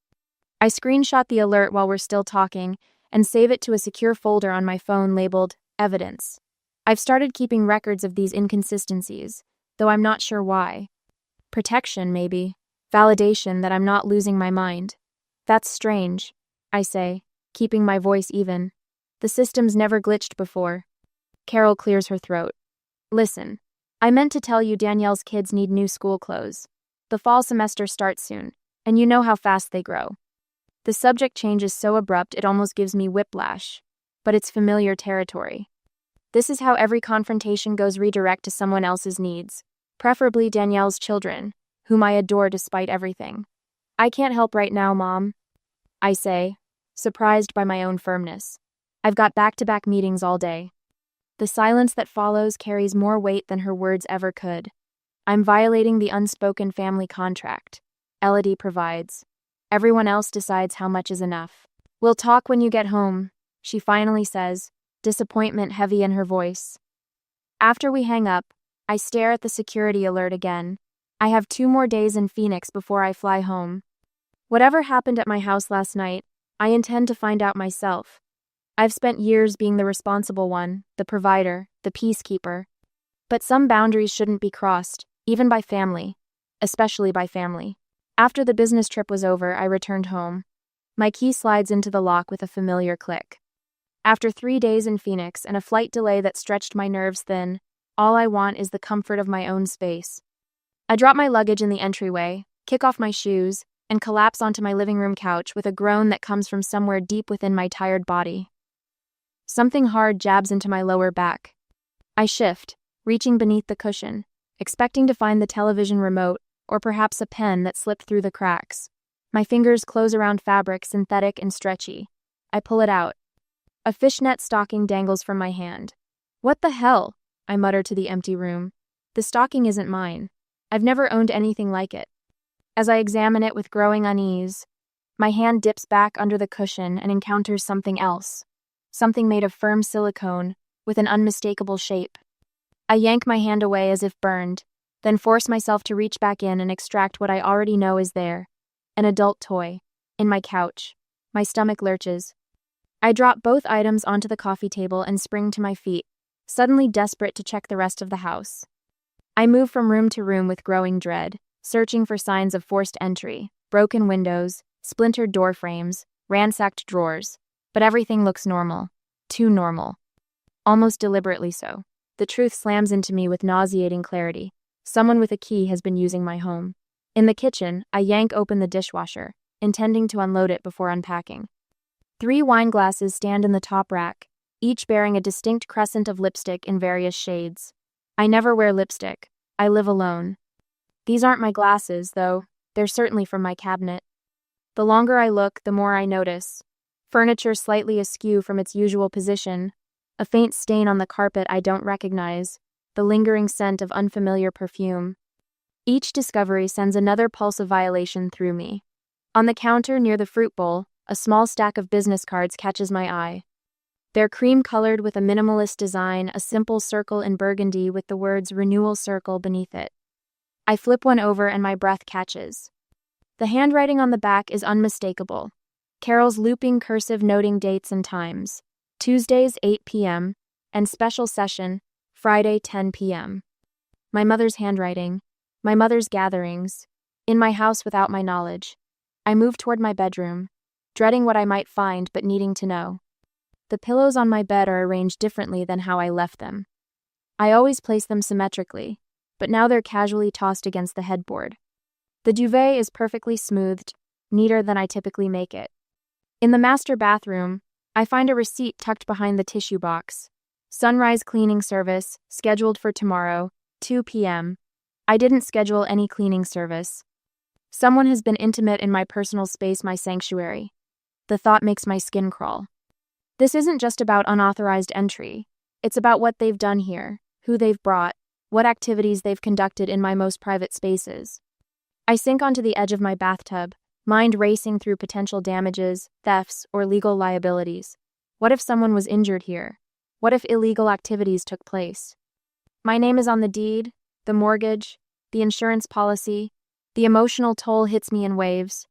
I screenshot the alert while we're still talking and save it to a secure folder on my phone labeled Evidence. I've started keeping records of these inconsistencies, though I'm not sure why. Protection, maybe. Validation that I'm not losing my mind. "That's strange," I say, keeping my voice even. "The system's never glitched before." Carol clears her throat. "Listen, I meant to tell you Danielle's kids need new school clothes. The fall semester starts soon, and you know how fast they grow." The subject change is so abrupt it almost gives me whiplash, but it's familiar territory. This is how every confrontation goes: redirect to someone else's needs, preferably Danielle's children, whom I adore despite everything. "I can't help right now, Mom," I say, surprised by my own firmness. "I've got back-to-back meetings all day." The silence that follows carries more weight than her words ever could. I'm violating the unspoken family contract. Elodie provides. Everyone else decides how much is enough. "We'll talk when you get home," she finally says, disappointment heavy in her voice. After we hang up, I stare at the security alert again. I have 2 more days in Phoenix before I fly home. Whatever happened at my house last night, I intend to find out myself. I've spent years being the responsible one, the provider, the peacekeeper. But some boundaries shouldn't be crossed, even by family, especially by family. After the business trip was over, I returned home. My key slides into the lock with a familiar click. After 3 days in Phoenix and a flight delay that stretched my nerves thin, all I want is the comfort of my own space. I drop my luggage in the entryway, kick off my shoes, and collapse onto my living room couch with a groan that comes from somewhere deep within my tired body. Something hard jabs into my lower back. I shift, reaching beneath the cushion, expecting to find the television remote or perhaps a pen that slipped through the cracks. My fingers close around fabric synthetic and stretchy. I pull it out. A fishnet stocking dangles from my hand. "What the hell?" I mutter to the empty room. The stocking isn't mine. I've never owned anything like it. As I examine it with growing unease, my hand dips back under the cushion and encounters something else. Something made of firm silicone, with an unmistakable shape. I yank my hand away as if burned, then force myself to reach back in and extract what I already know is there. An adult toy. In my couch. My stomach lurches. I drop both items onto the coffee table and spring to my feet, suddenly desperate to check the rest of the house. I move from room to room with growing dread, searching for signs of forced entry, broken windows, splintered door frames, ransacked drawers. But everything looks normal. Too normal. Almost deliberately so. The truth slams into me with nauseating clarity. Someone with a key has been using my home. In the kitchen, I yank open the dishwasher, intending to unload it before unpacking. 3 wine glasses stand in the top rack, each bearing a distinct crescent of lipstick in various shades. I never wear lipstick. I live alone. These aren't my glasses, though. They're certainly from my cabinet. The longer I look, the more I notice. Furniture slightly askew from its usual position, a faint stain on the carpet I don't recognize, the lingering scent of unfamiliar perfume. Each discovery sends another pulse of violation through me. On the counter near the fruit bowl, a small stack of business cards catches my eye. They're cream-colored with a minimalist design, a simple circle in burgundy with the words Renewal Circle beneath it. I flip one over and my breath catches. The handwriting on the back is unmistakable. Carol's looping cursive noting dates and times. Tuesdays 8 p.m. and special session, Friday 10 p.m. My mother's handwriting. My mother's gatherings. In my house without my knowledge. I move toward my bedroom, dreading what I might find but needing to know. The pillows on my bed are arranged differently than how I left them. I always place them symmetrically, but now they're casually tossed against the headboard. The duvet is perfectly smoothed, neater than I typically make it. In the master bathroom, I find a receipt tucked behind the tissue box. Sunrise cleaning service, scheduled for tomorrow, 2 p.m. I didn't schedule any cleaning service. Someone has been intimate in my personal space, my sanctuary. The thought makes my skin crawl. This isn't just about unauthorized entry. It's about what they've done here, who they've brought, what activities they've conducted in my most private spaces. I sink onto the edge of my bathtub, mind racing through potential damages, thefts, or legal liabilities. What if someone was injured here? What if illegal activities took place? My name is on the deed, the mortgage, the insurance policy. The emotional toll hits me in waves.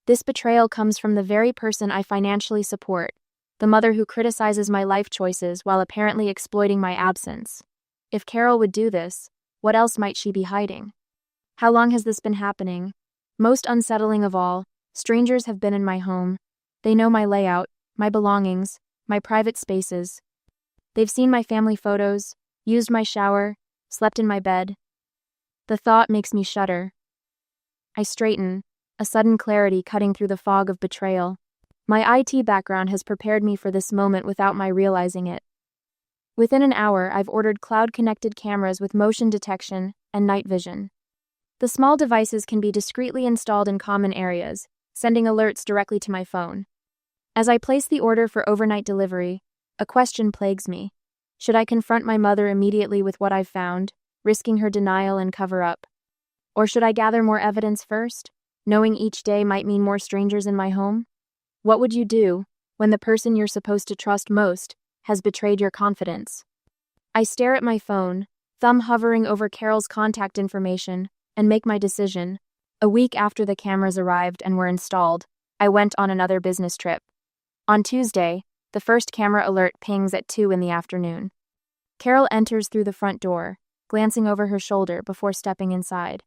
This betrayal comes from the very person I financially support, the mother who criticizes my life choices while apparently exploiting my absence. If Carol would do this, what else might she be hiding? How long has this been happening? Most unsettling of all, strangers have been in my home. They know my layout, my belongings, my private spaces. They've seen my family photos, used my shower, slept in my bed. The thought makes me shudder. I straighten, a sudden clarity cutting through the fog of betrayal. My IT background has prepared me for this moment without my realizing it. Within an hour, I've ordered cloud-connected cameras with motion detection and night vision. The small devices can be discreetly installed in common areas, sending alerts directly to my phone. As I place the order for overnight delivery, a question plagues me. Should I confront my mother immediately with what I've found, risking her denial and cover-up? Or should I gather more evidence first, knowing each day might mean more strangers in my home? What would you do when the person you're supposed to trust most has betrayed your confidence? I stare at my phone, thumb hovering over Carol's contact information, and make my decision. A week after the cameras arrived and were installed, I went on another business trip. On Tuesday, the first camera alert pings at 2 in the afternoon. Carol enters through the front door, glancing over her shoulder before stepping inside.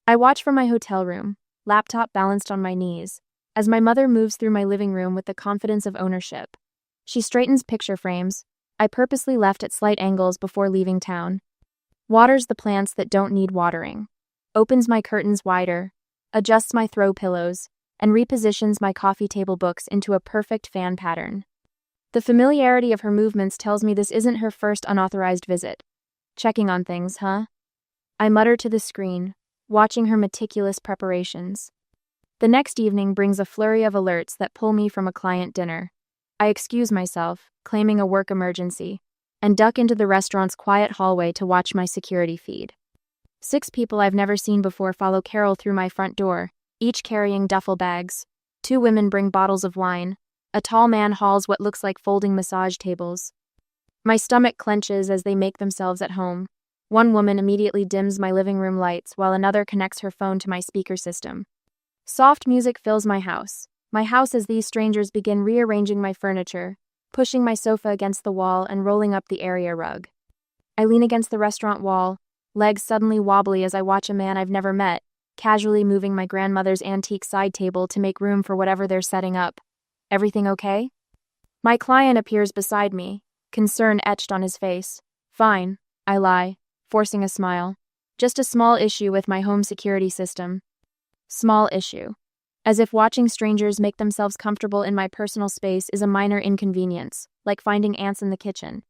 I watch from my hotel room, laptop balanced on my knees, as my mother moves through my living room with the confidence of ownership. She straightens picture frames, I purposely left at slight angles before leaving town. Waters the plants that don't need watering. Opens my curtains wider, adjusts my throw pillows, and repositions my coffee table books into a perfect fan pattern. The familiarity of her movements tells me this isn't her first unauthorized visit. Checking on things, huh? I mutter to the screen, watching her meticulous preparations. The next evening brings a flurry of alerts that pull me from a client dinner. I excuse myself, claiming a work emergency, and duck into the restaurant's quiet hallway to watch my security feed. 6 people I've never seen before follow Carol through my front door, each carrying duffel bags. 2 women bring bottles of wine. A tall man hauls what looks like folding massage tables. My stomach clenches as they make themselves at home. One woman immediately dims my living room lights while another connects her phone to my speaker system. Soft music fills my house as these strangers begin rearranging my furniture, pushing my sofa against the wall and rolling up the area rug. I lean against the restaurant wall, legs suddenly wobbly as I watch a man I've never met, casually moving my grandmother's antique side table to make room for whatever they're setting up. Everything okay? My client appears beside me, concern etched on his face. Fine, I lie, forcing a smile. Just a small issue with my home security system. Small issue. As if watching strangers make themselves comfortable in my personal space is a minor inconvenience, like finding ants in the kitchen.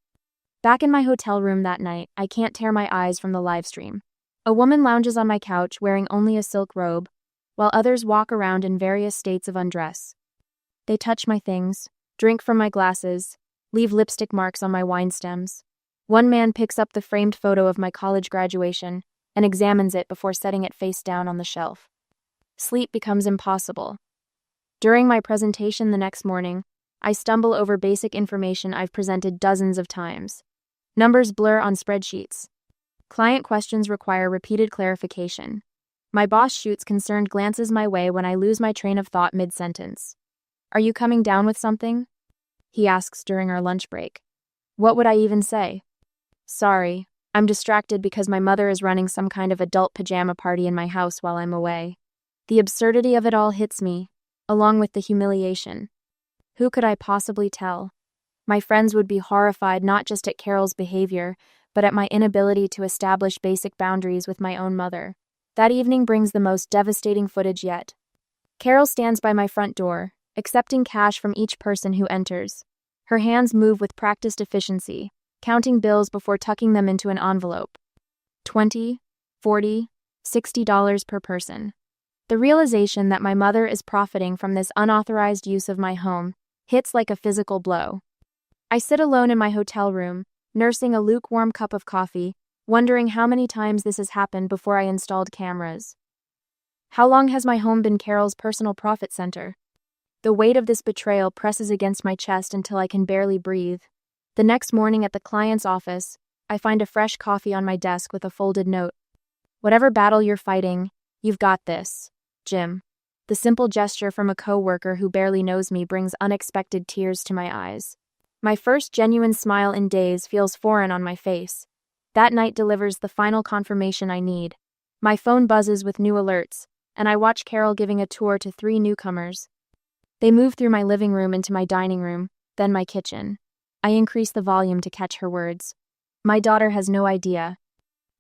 Back in my hotel room that night, I can't tear my eyes from the live stream. A woman lounges on my couch wearing only a silk robe, while others walk around in various states of undress. They touch my things, drink from my glasses, leave lipstick marks on my wine stems. One man picks up the framed photo of my college graduation and examines it before setting it face down on the shelf. Sleep becomes impossible. During my presentation the next morning, I stumble over basic information I've presented dozens of times. Numbers blur on spreadsheets. Client questions require repeated clarification. My boss shoots concerned glances my way when I lose my train of thought mid-sentence. "Are you coming down with something?" he asks during our lunch break. What would I even say? Sorry, I'm distracted because my mother is running some kind of adult pajama party in my house while I'm away. The absurdity of it all hits me, along with the humiliation. Who could I possibly tell? My friends would be horrified not just at Carol's behavior, but at my inability to establish basic boundaries with my own mother. That evening brings the most devastating footage yet. Carol stands by my front door, accepting cash from each person who enters. Her hands move with practiced efficiency, counting bills before tucking them into an envelope. $20, $40, $60 per person. The realization that my mother is profiting from this unauthorized use of my home hits like a physical blow. I sit alone in my hotel room, nursing a lukewarm cup of coffee, wondering how many times this has happened before I installed cameras. How long has my home been Carol's personal profit center? The weight of this betrayal presses against my chest until I can barely breathe. The next morning at the client's office, I find a fresh coffee on my desk with a folded note. Whatever battle you're fighting, you've got this, Jim. The simple gesture from a coworker who barely knows me brings unexpected tears to my eyes. My first genuine smile in days feels foreign on my face. That night delivers the final confirmation I need. My phone buzzes with new alerts, and I watch Carol giving a tour to 3 newcomers. They move through my living room into my dining room, then my kitchen. I increase the volume to catch her words. My daughter has no idea,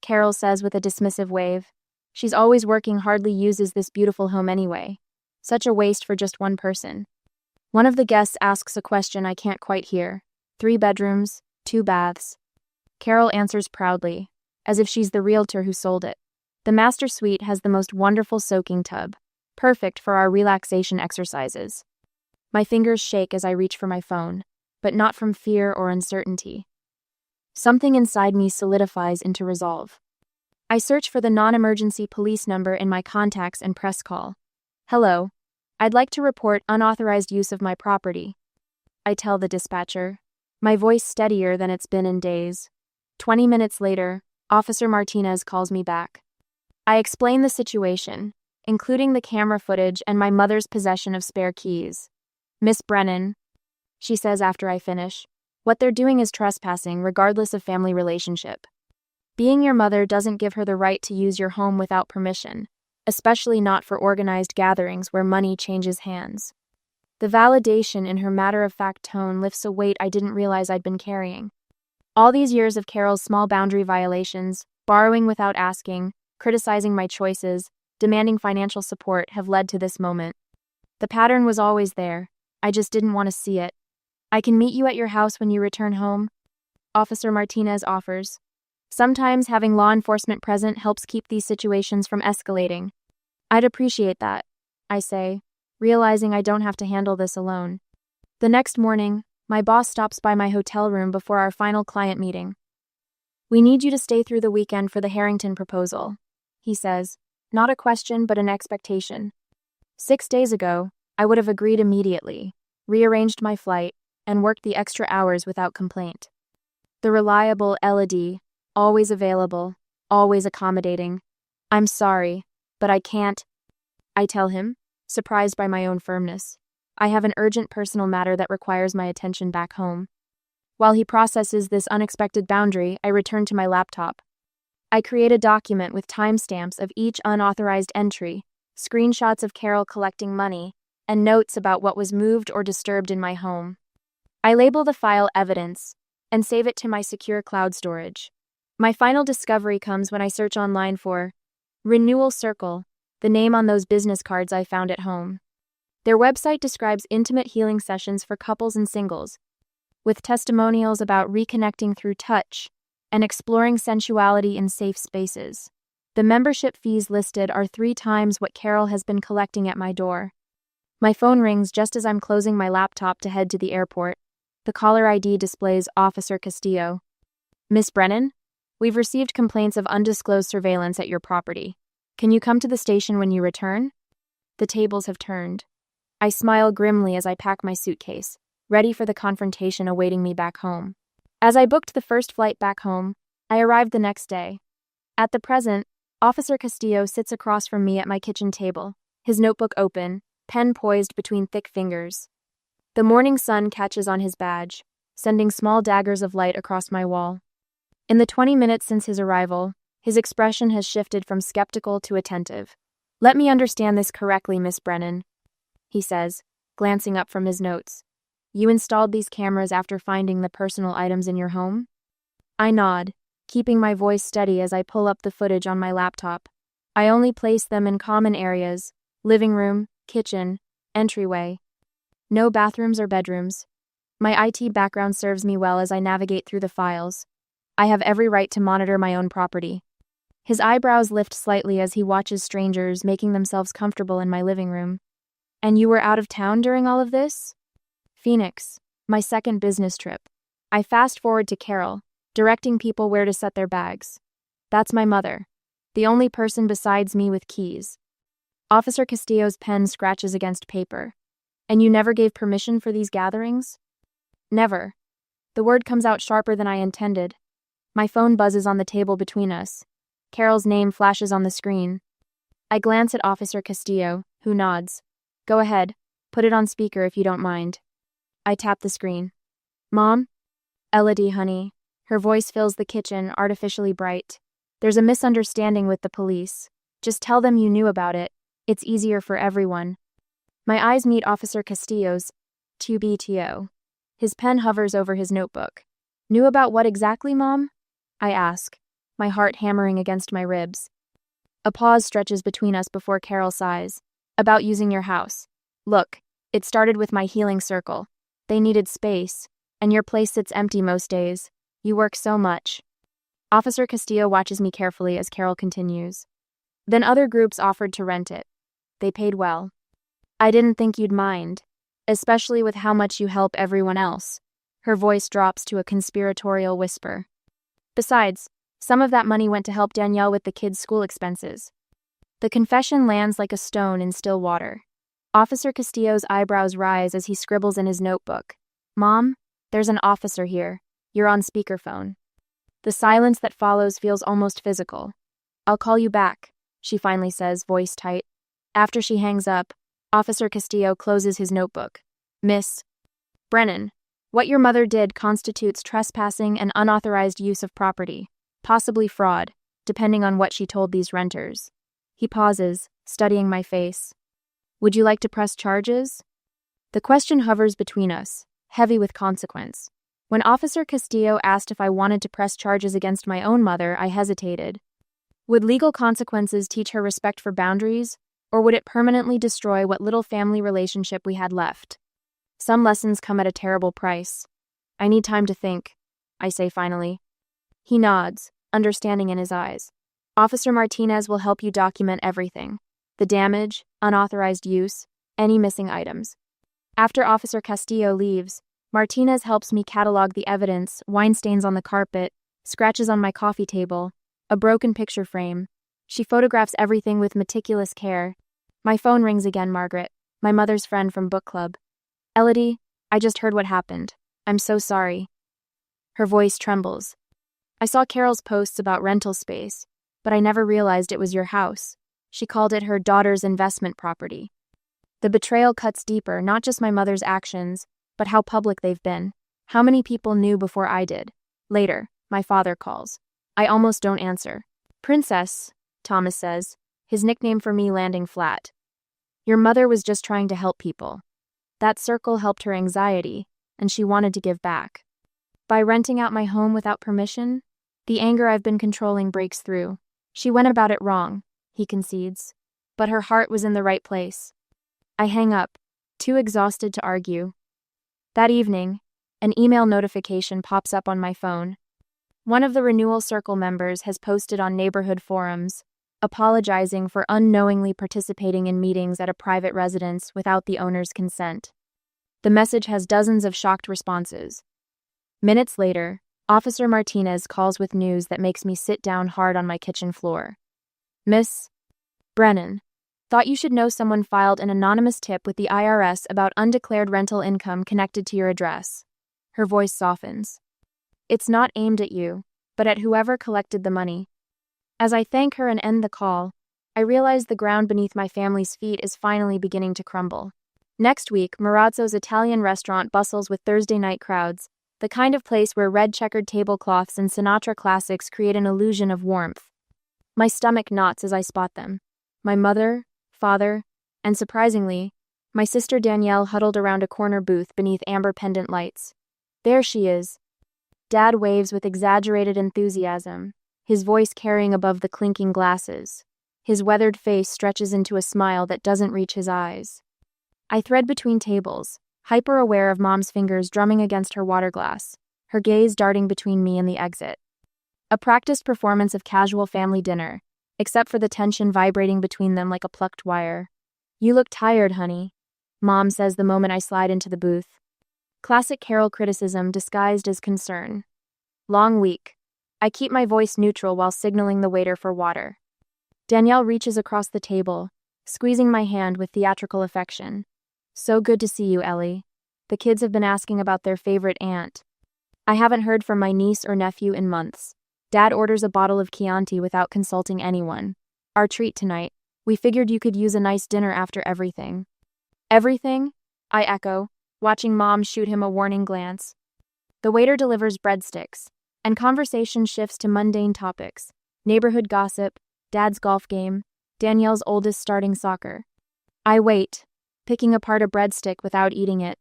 Carol says with a dismissive wave. She's always working, hardly uses this beautiful home anyway. Such a waste for just one person. One of the guests asks a question I can't quite hear. 3 bedrooms, 2 baths. Carol answers proudly, as if she's the realtor who sold it. The master suite has the most wonderful soaking tub, perfect for our relaxation exercises. My fingers shake as I reach for my phone, but not from fear or uncertainty. Something inside me solidifies into resolve. I search for the non-emergency police number in my contacts and press call. Hello. I'd like to report unauthorized use of my property. I tell the dispatcher, my voice steadier than it's been in days. 20 minutes later, Officer Martinez calls me back. I explain the situation, including the camera footage and my mother's possession of spare keys. Miss Brennan, she says after I finish, what they're doing is trespassing regardless of family relationship. Being your mother doesn't give her the right to use your home without permission, especially not for organized gatherings where money changes hands. The validation in her matter-of-fact tone lifts a weight I didn't realize I'd been carrying. All these years of Carol's small boundary violations, borrowing without asking, criticizing my choices, demanding financial support have led to this moment. The pattern was always there. I just didn't want to see it. I can meet you at your house when you return home, Officer Martinez offers. Sometimes having law enforcement present helps keep these situations from escalating. I'd appreciate that, I say, realizing I don't have to handle this alone. The next morning, my boss stops by my hotel room before our final client meeting. We need you to stay through the weekend for the Harrington proposal, he says, not a question but an expectation. 6 days ago, I would have agreed immediately, rearranged my flight, and worked the extra hours without complaint. The reliable Elodie, always available, always accommodating. I'm sorry, but I can't, I tell him, surprised by my own firmness. I have an urgent personal matter that requires my attention back home. While he processes this unexpected boundary, I return to my laptop. I create a document with timestamps of each unauthorized entry, screenshots of Carol collecting money, and notes about what was moved or disturbed in my home. I label the file Evidence and save it to my secure cloud storage. My final discovery comes when I search online for Renewal Circle, the name on those business cards I found at home. Their website describes intimate healing sessions for couples and singles, with testimonials about reconnecting through touch and exploring sensuality in safe spaces. The membership fees listed are 3 times what Carol has been collecting at my door. My phone rings just as I'm closing my laptop to head to the airport. The caller ID displays Officer Castillo. Miss Brennan, we've received complaints of undisclosed surveillance at your property. Can you come to the station when you return? The tables have turned. I smile grimly as I pack my suitcase, ready for the confrontation awaiting me back home. As I booked the first flight back home, I arrived the next day. At the present, Officer Castillo sits across from me at my kitchen table, his notebook open, pen poised between thick fingers. The morning sun catches on his badge, sending small daggers of light across my wall. In the 20 minutes since his arrival, his expression has shifted from skeptical to attentive. Let me understand this correctly, Miss Brennan, he says, glancing up from his notes. You installed these cameras after finding the personal items in your home? I nod, keeping my voice steady as I pull up the footage on my laptop. I only place them in common areas, living room, kitchen, entryway. No bathrooms or bedrooms. My IT background serves me well as I navigate through the files. I have every right to monitor my own property. His eyebrows lift slightly as he watches strangers making themselves comfortable in my living room. And you were out of town during all of this? Phoenix, my second business trip. I fast forward to Carol, directing people where to set their bags. That's my mother, the only person besides me with keys. Officer Castillo's pen scratches against paper. And you never gave permission for these gatherings? Never. The word comes out sharper than I intended. My phone buzzes on the table between us. Carol's name flashes on the screen. I glance at Officer Castillo, who nods. Go ahead. Put it on speaker if you don't mind. I tap the screen. Mom? Elodie, honey. Her voice fills the kitchen, artificially bright. There's a misunderstanding with the police. Just tell them you knew about it. It's easier for everyone. My eyes meet Officer Castillo's. 2BTO. His pen hovers over his notebook. Knew about what exactly, Mom? I ask, my heart hammering against my ribs. A pause stretches between us before Carol sighs. About using your house. Look, it started with my healing circle. They needed space, and your place sits empty most days. You work so much. Officer Castillo watches me carefully as Carol continues. Then other groups offered to rent it. They paid well. I didn't think you'd mind, especially with how much you help everyone else. Her voice drops to a conspiratorial whisper. Besides, some of that money went to help Danielle with the kids' school expenses. The confession lands like a stone in still water. Officer Castillo's eyebrows rise as he scribbles in his notebook. Mom, there's an officer here. You're on speakerphone. The silence that follows feels almost physical. I'll call you back, she finally says, voice tight. After she hangs up, Officer Castillo closes his notebook. Miss Brennan, what your mother did constitutes trespassing and unauthorized use of property, possibly fraud, depending on what she told these renters. He pauses, studying my face. Would you like to press charges? The question hovers between us, heavy with consequence. When Officer Castillo asked if I wanted to press charges against my own mother, I hesitated. Would legal consequences teach her respect for boundaries, or would it permanently destroy what little family relationship we had left? Some lessons come at a terrible price. I need time to think, I say finally. He nods, understanding in his eyes. Officer Martinez will help you document everything. The damage, unauthorized use, any missing items. After Officer Castillo leaves, Martinez helps me catalog the evidence, wine stains on the carpet, scratches on my coffee table, a broken picture frame. She photographs everything with meticulous care. My phone rings again, Margaret, my mother's friend from book club. Elodie, I just heard what happened. I'm so sorry. Her voice trembles. I saw Carol's posts about rental space, but I never realized it was your house. She called it her daughter's investment property. The betrayal cuts deeper, not just my mother's actions, but how public they've been. How many people knew before I did? Later, my father calls. I almost don't answer. Princess, Thomas says, his nickname for me landing flat. Your mother was just trying to help people. That circle helped her anxiety, and she wanted to give back. By renting out my home without permission, the anger I've been controlling breaks through. She went about it wrong, he concedes, but her heart was in the right place. I hang up, too exhausted to argue. That evening, an email notification pops up on my phone. One of the Renewal Circle members has posted on neighborhood forums, apologizing for unknowingly participating in meetings at a private residence without the owner's consent. The message has dozens of shocked responses. Minutes later, Officer Martinez calls with news that makes me sit down hard on my kitchen floor. Miss Brennan, thought you should know someone filed an anonymous tip with the IRS about undeclared rental income connected to your address. Her voice softens. It's not aimed at you, but at whoever collected the money. As I thank her and end the call, I realize the ground beneath my family's feet is finally beginning to crumble. Next week, Marazzo's Italian restaurant bustles with Thursday night crowds, the kind of place where red checkered tablecloths and Sinatra classics create an illusion of warmth. My stomach knots as I spot them. My mother, father, and surprisingly, my sister Danielle huddled around a corner booth beneath amber pendant lights. There she is. Dad waves with exaggerated enthusiasm, his voice carrying above the clinking glasses. His weathered face stretches into a smile that doesn't reach his eyes. I thread between tables, hyper-aware of Mom's fingers drumming against her water glass, her gaze darting between me and the exit. A practiced performance of casual family dinner, except for the tension vibrating between them like a plucked wire. You look tired, honey, Mom says the moment I slide into the booth. Classic Carol criticism disguised as concern. Long week. I keep my voice neutral while signaling the waiter for water. Danielle reaches across the table, squeezing my hand with theatrical affection. So good to see you, Ellie. The kids have been asking about their favorite aunt. I haven't heard from my niece or nephew in months. Dad orders a bottle of Chianti without consulting anyone. Our treat tonight. We figured you could use a nice dinner after everything. Everything? I echo, watching Mom shoot him a warning glance. The waiter delivers breadsticks, and conversation shifts to mundane topics. Neighborhood gossip, Dad's golf game, Danielle's oldest starting soccer. I wait, picking apart a breadstick without eating it.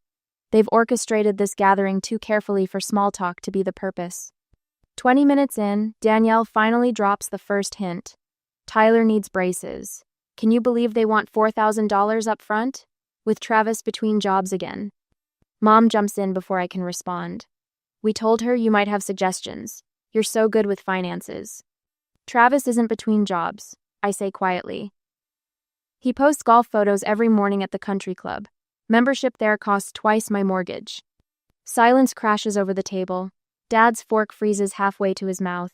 They've orchestrated this gathering too carefully for small talk to be the purpose. 20 minutes in, Danielle finally drops the first hint. Tyler needs braces. Can you believe they want $4,000 up front? With Travis between jobs again. Mom jumps in before I can respond. We told her you might have suggestions. You're so good with finances. Travis isn't between jobs, I say quietly. He posts golf photos every morning at the country club. Membership there costs twice my mortgage. Silence crashes over the table. Dad's fork freezes halfway to his mouth.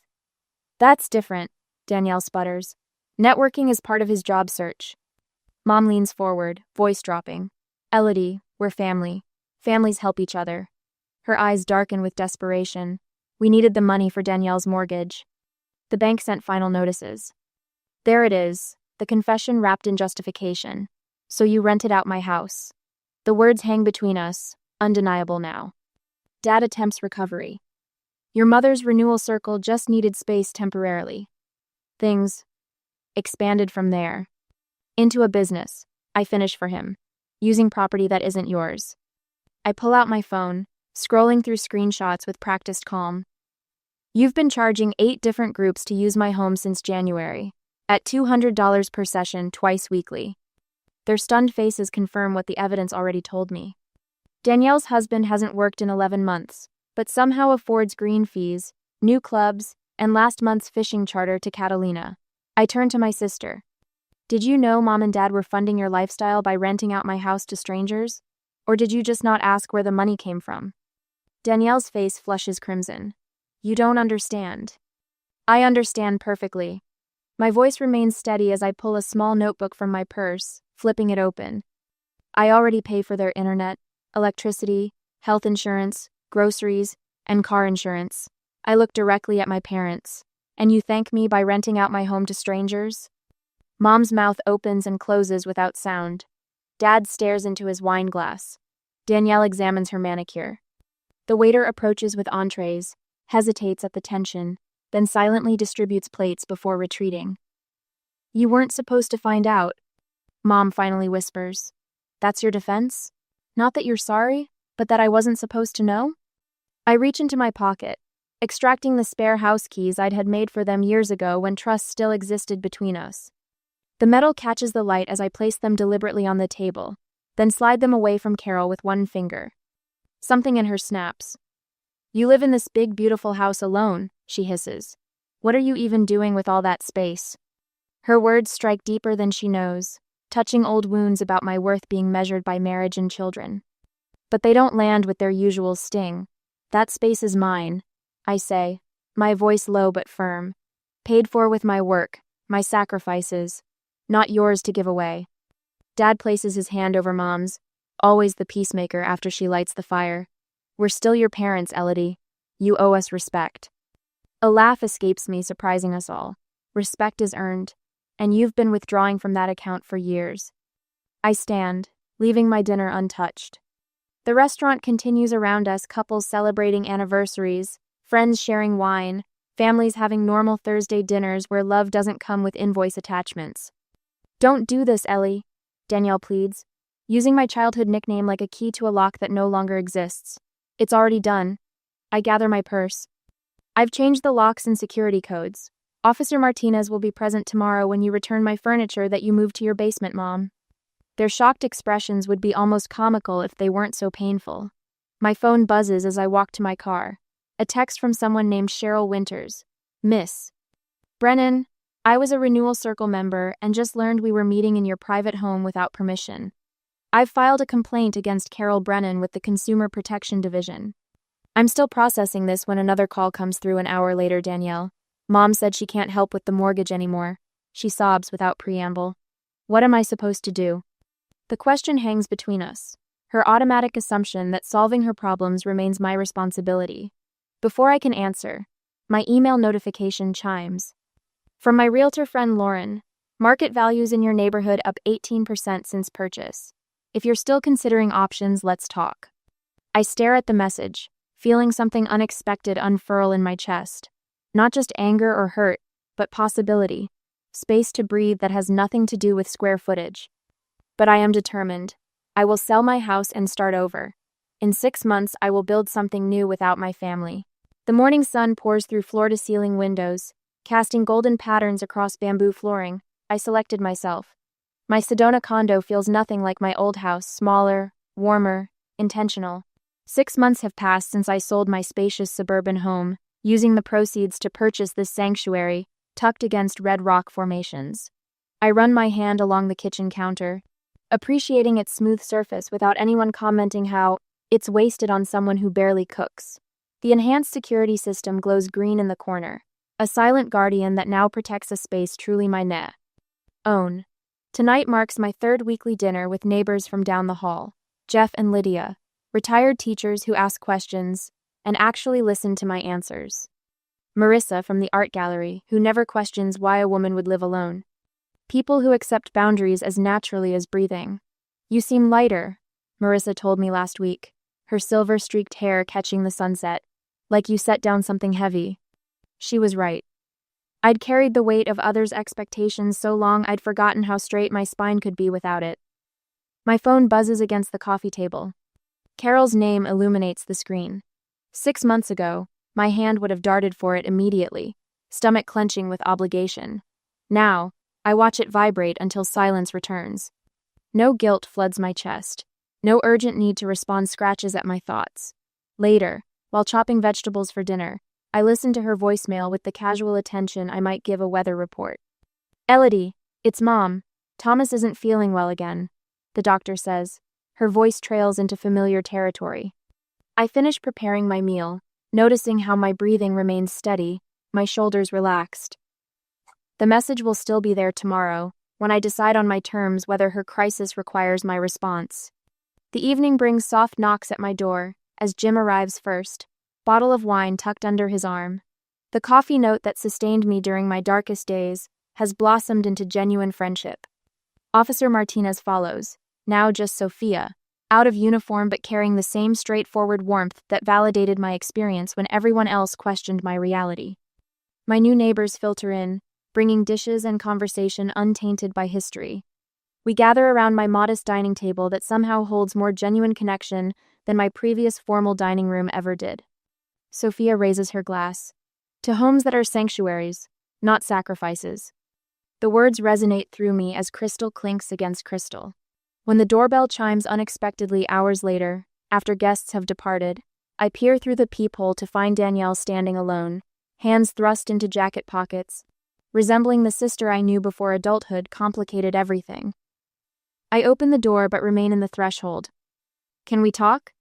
That's different, Danielle sputters. Networking is part of his job search. Mom leans forward, voice dropping. Elodie, we're family. Families help each other. Her eyes darken with desperation. We needed the money for Danielle's mortgage. The bank sent final notices. There it is, the confession wrapped in justification. So you rented out my house. The words hang between us, undeniable now. Dad attempts recovery. Your mother's renewal circle just needed space temporarily. Things expanded from there. Into a business, I finish for him, using property that isn't yours. I pull out my phone, scrolling through screenshots with practiced calm. You've been charging 8 different groups to use my home since January, at $200 per session twice weekly. Their stunned faces confirm what the evidence already told me. Danielle's husband hasn't worked in 11 months, but somehow affords green fees, new clubs, and last month's fishing charter to Catalina. I turn to my sister. Did you know Mom and Dad were funding your lifestyle by renting out my house to strangers? Or did you just not ask where the money came from? Danielle's face flushes crimson. You don't understand. I understand perfectly. My voice remains steady as I pull a small notebook from my purse, flipping it open. I already pay for their internet, electricity, health insurance, groceries, and car insurance. I look directly at my parents. And you thank me by renting out my home to strangers? Mom's mouth opens and closes without sound. Dad stares into his wine glass. Danielle examines her manicure. The waiter approaches with entrees, hesitates at the tension, then silently distributes plates before retreating. You weren't supposed to find out, Mom finally whispers. That's your defense? Not that you're sorry, but that I wasn't supposed to know? I reach into my pocket, extracting the spare house keys I'd had made for them years ago when trust still existed between us. The metal catches the light as I place them deliberately on the table, then slide them away from Carol with one finger. Something in her snaps. You live in this big, beautiful house alone, she hisses. What are you even doing with all that space? Her words strike deeper than she knows, touching old wounds about my worth being measured by marriage and children. But they don't land with their usual sting. That space is mine, I say, my voice low but firm. Paid for with my work, my sacrifices, not yours to give away. Dad places his hand over Mom's, always the peacemaker after she lights the fire. We're still your parents, Elodie. You owe us respect. A laugh escapes me, surprising us all. Respect is earned, and you've been withdrawing from that account for years. I stand, leaving my dinner untouched. The restaurant continues around us, couples celebrating anniversaries, friends sharing wine, families having normal Thursday dinners where love doesn't come with invoice attachments. Don't do this, Ellie, Danielle pleads, using my childhood nickname like a key to a lock that no longer exists. It's already done. I gather my purse. I've changed the locks and security codes. Officer Martinez will be present tomorrow when you return my furniture that you moved to your basement, Mom. Their shocked expressions would be almost comical if they weren't so painful. My phone buzzes as I walk to my car. A text from someone named Cheryl Winters. Miss Brennan, I was a Renewal Circle member and just learned we were meeting in your private home without permission. I've filed a complaint against Carol Brennan with the Consumer Protection Division. I'm still processing this when another call comes through an hour later, Danielle. Mom said she can't help with the mortgage anymore. She sobs without preamble. What am I supposed to do? The question hangs between us. Her automatic assumption that solving her problems remains my responsibility. Before I can answer, my email notification chimes. From my realtor friend Lauren, market values in your neighborhood up 18% since purchase. If you're still considering options, let's talk. I stare at the message, feeling something unexpected unfurl in my chest. Not just anger or hurt, but possibility. Space to breathe that has nothing to do with square footage. But I am determined. I will sell my house and start over. In 6 months, I will build something new without my family. The morning sun pours through floor-to-ceiling windows, casting golden patterns across bamboo flooring. I selected myself. My Sedona condo feels nothing like my old house, smaller, warmer, intentional. 6 months have passed since I sold my spacious suburban home, using the proceeds to purchase this sanctuary, tucked against red rock formations. I run my hand along the kitchen counter, appreciating its smooth surface without anyone commenting how it's wasted on someone who barely cooks. The enhanced security system glows green in the corner, a silent guardian that now protects a space truly my own. Tonight marks my 3rd weekly dinner with neighbors from down the hall, Jeff and Lydia, retired teachers who ask questions and actually listen to my answers. Marissa from the art gallery, who never questions why a woman would live alone. People who accept boundaries as naturally as breathing. You seem lighter, Marissa told me last week, her silver-streaked hair catching the sunset, like you set down something heavy. She was right. I'd carried the weight of others' expectations so long I'd forgotten how straight my spine could be without it. My phone buzzes against the coffee table. Carol's name illuminates the screen. 6 months ago, My hand would have darted for it immediately, stomach clenching with obligation. Now, I watch it vibrate until silence returns. No guilt floods my chest. No urgent need to respond scratches at my thoughts. Later, while chopping vegetables for dinner, I listen to her voicemail with the casual attention I might give a weather report. "Elodie, it's Mom. Thomas isn't feeling well again," the doctor says. Her voice trails into familiar territory. I finish preparing my meal, noticing how my breathing remains steady, my shoulders relaxed. The message will still be there tomorrow, when I decide on my terms whether her crisis requires my response. The evening brings soft knocks at my door, as Jim arrives first, bottle of wine tucked under his arm. The coffee note that sustained me during my darkest days has blossomed into genuine friendship. Officer Martinez follows, now just Sophia, out of uniform but carrying the same straightforward warmth that validated my experience when everyone else questioned my reality. My new neighbors filter in, bringing dishes and conversation untainted by history. We gather around my modest dining table that somehow holds more genuine connection than my previous formal dining room ever did. Sophia raises her glass. "To homes that are sanctuaries, not sacrifices." The words resonate through me as crystal clinks against crystal. When the doorbell chimes unexpectedly hours later, after guests have departed, I peer through the peephole to find Danielle standing alone, hands thrust into jacket pockets, resembling the sister I knew before adulthood complicated everything. I open the door but remain in the threshold. "Can we talk?"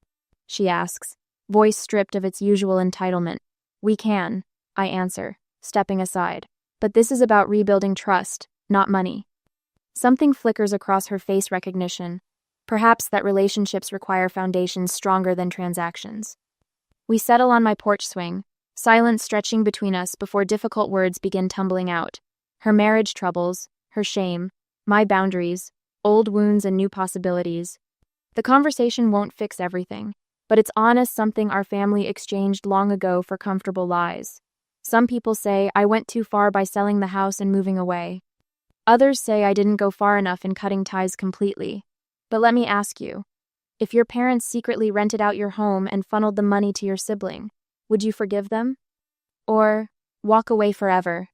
she asks, voice stripped of its usual entitlement. "We can," I answer, stepping aside. "But this is about rebuilding trust, not money." Something flickers across her face recognition, perhaps that relationships require foundations stronger than transactions. We settle on my porch swing, silence stretching between us before difficult words begin tumbling out. Her marriage troubles, her shame, my boundaries, old wounds and new possibilities. The conversation won't fix everything, but it's honest, something our family exchanged long ago for comfortable lies. Some people say I went too far by selling the house and moving away. Others say I didn't go far enough in cutting ties completely. But let me ask you, if your parents secretly rented out your home and funneled the money to your sibling, would you forgive them? Or walk away forever,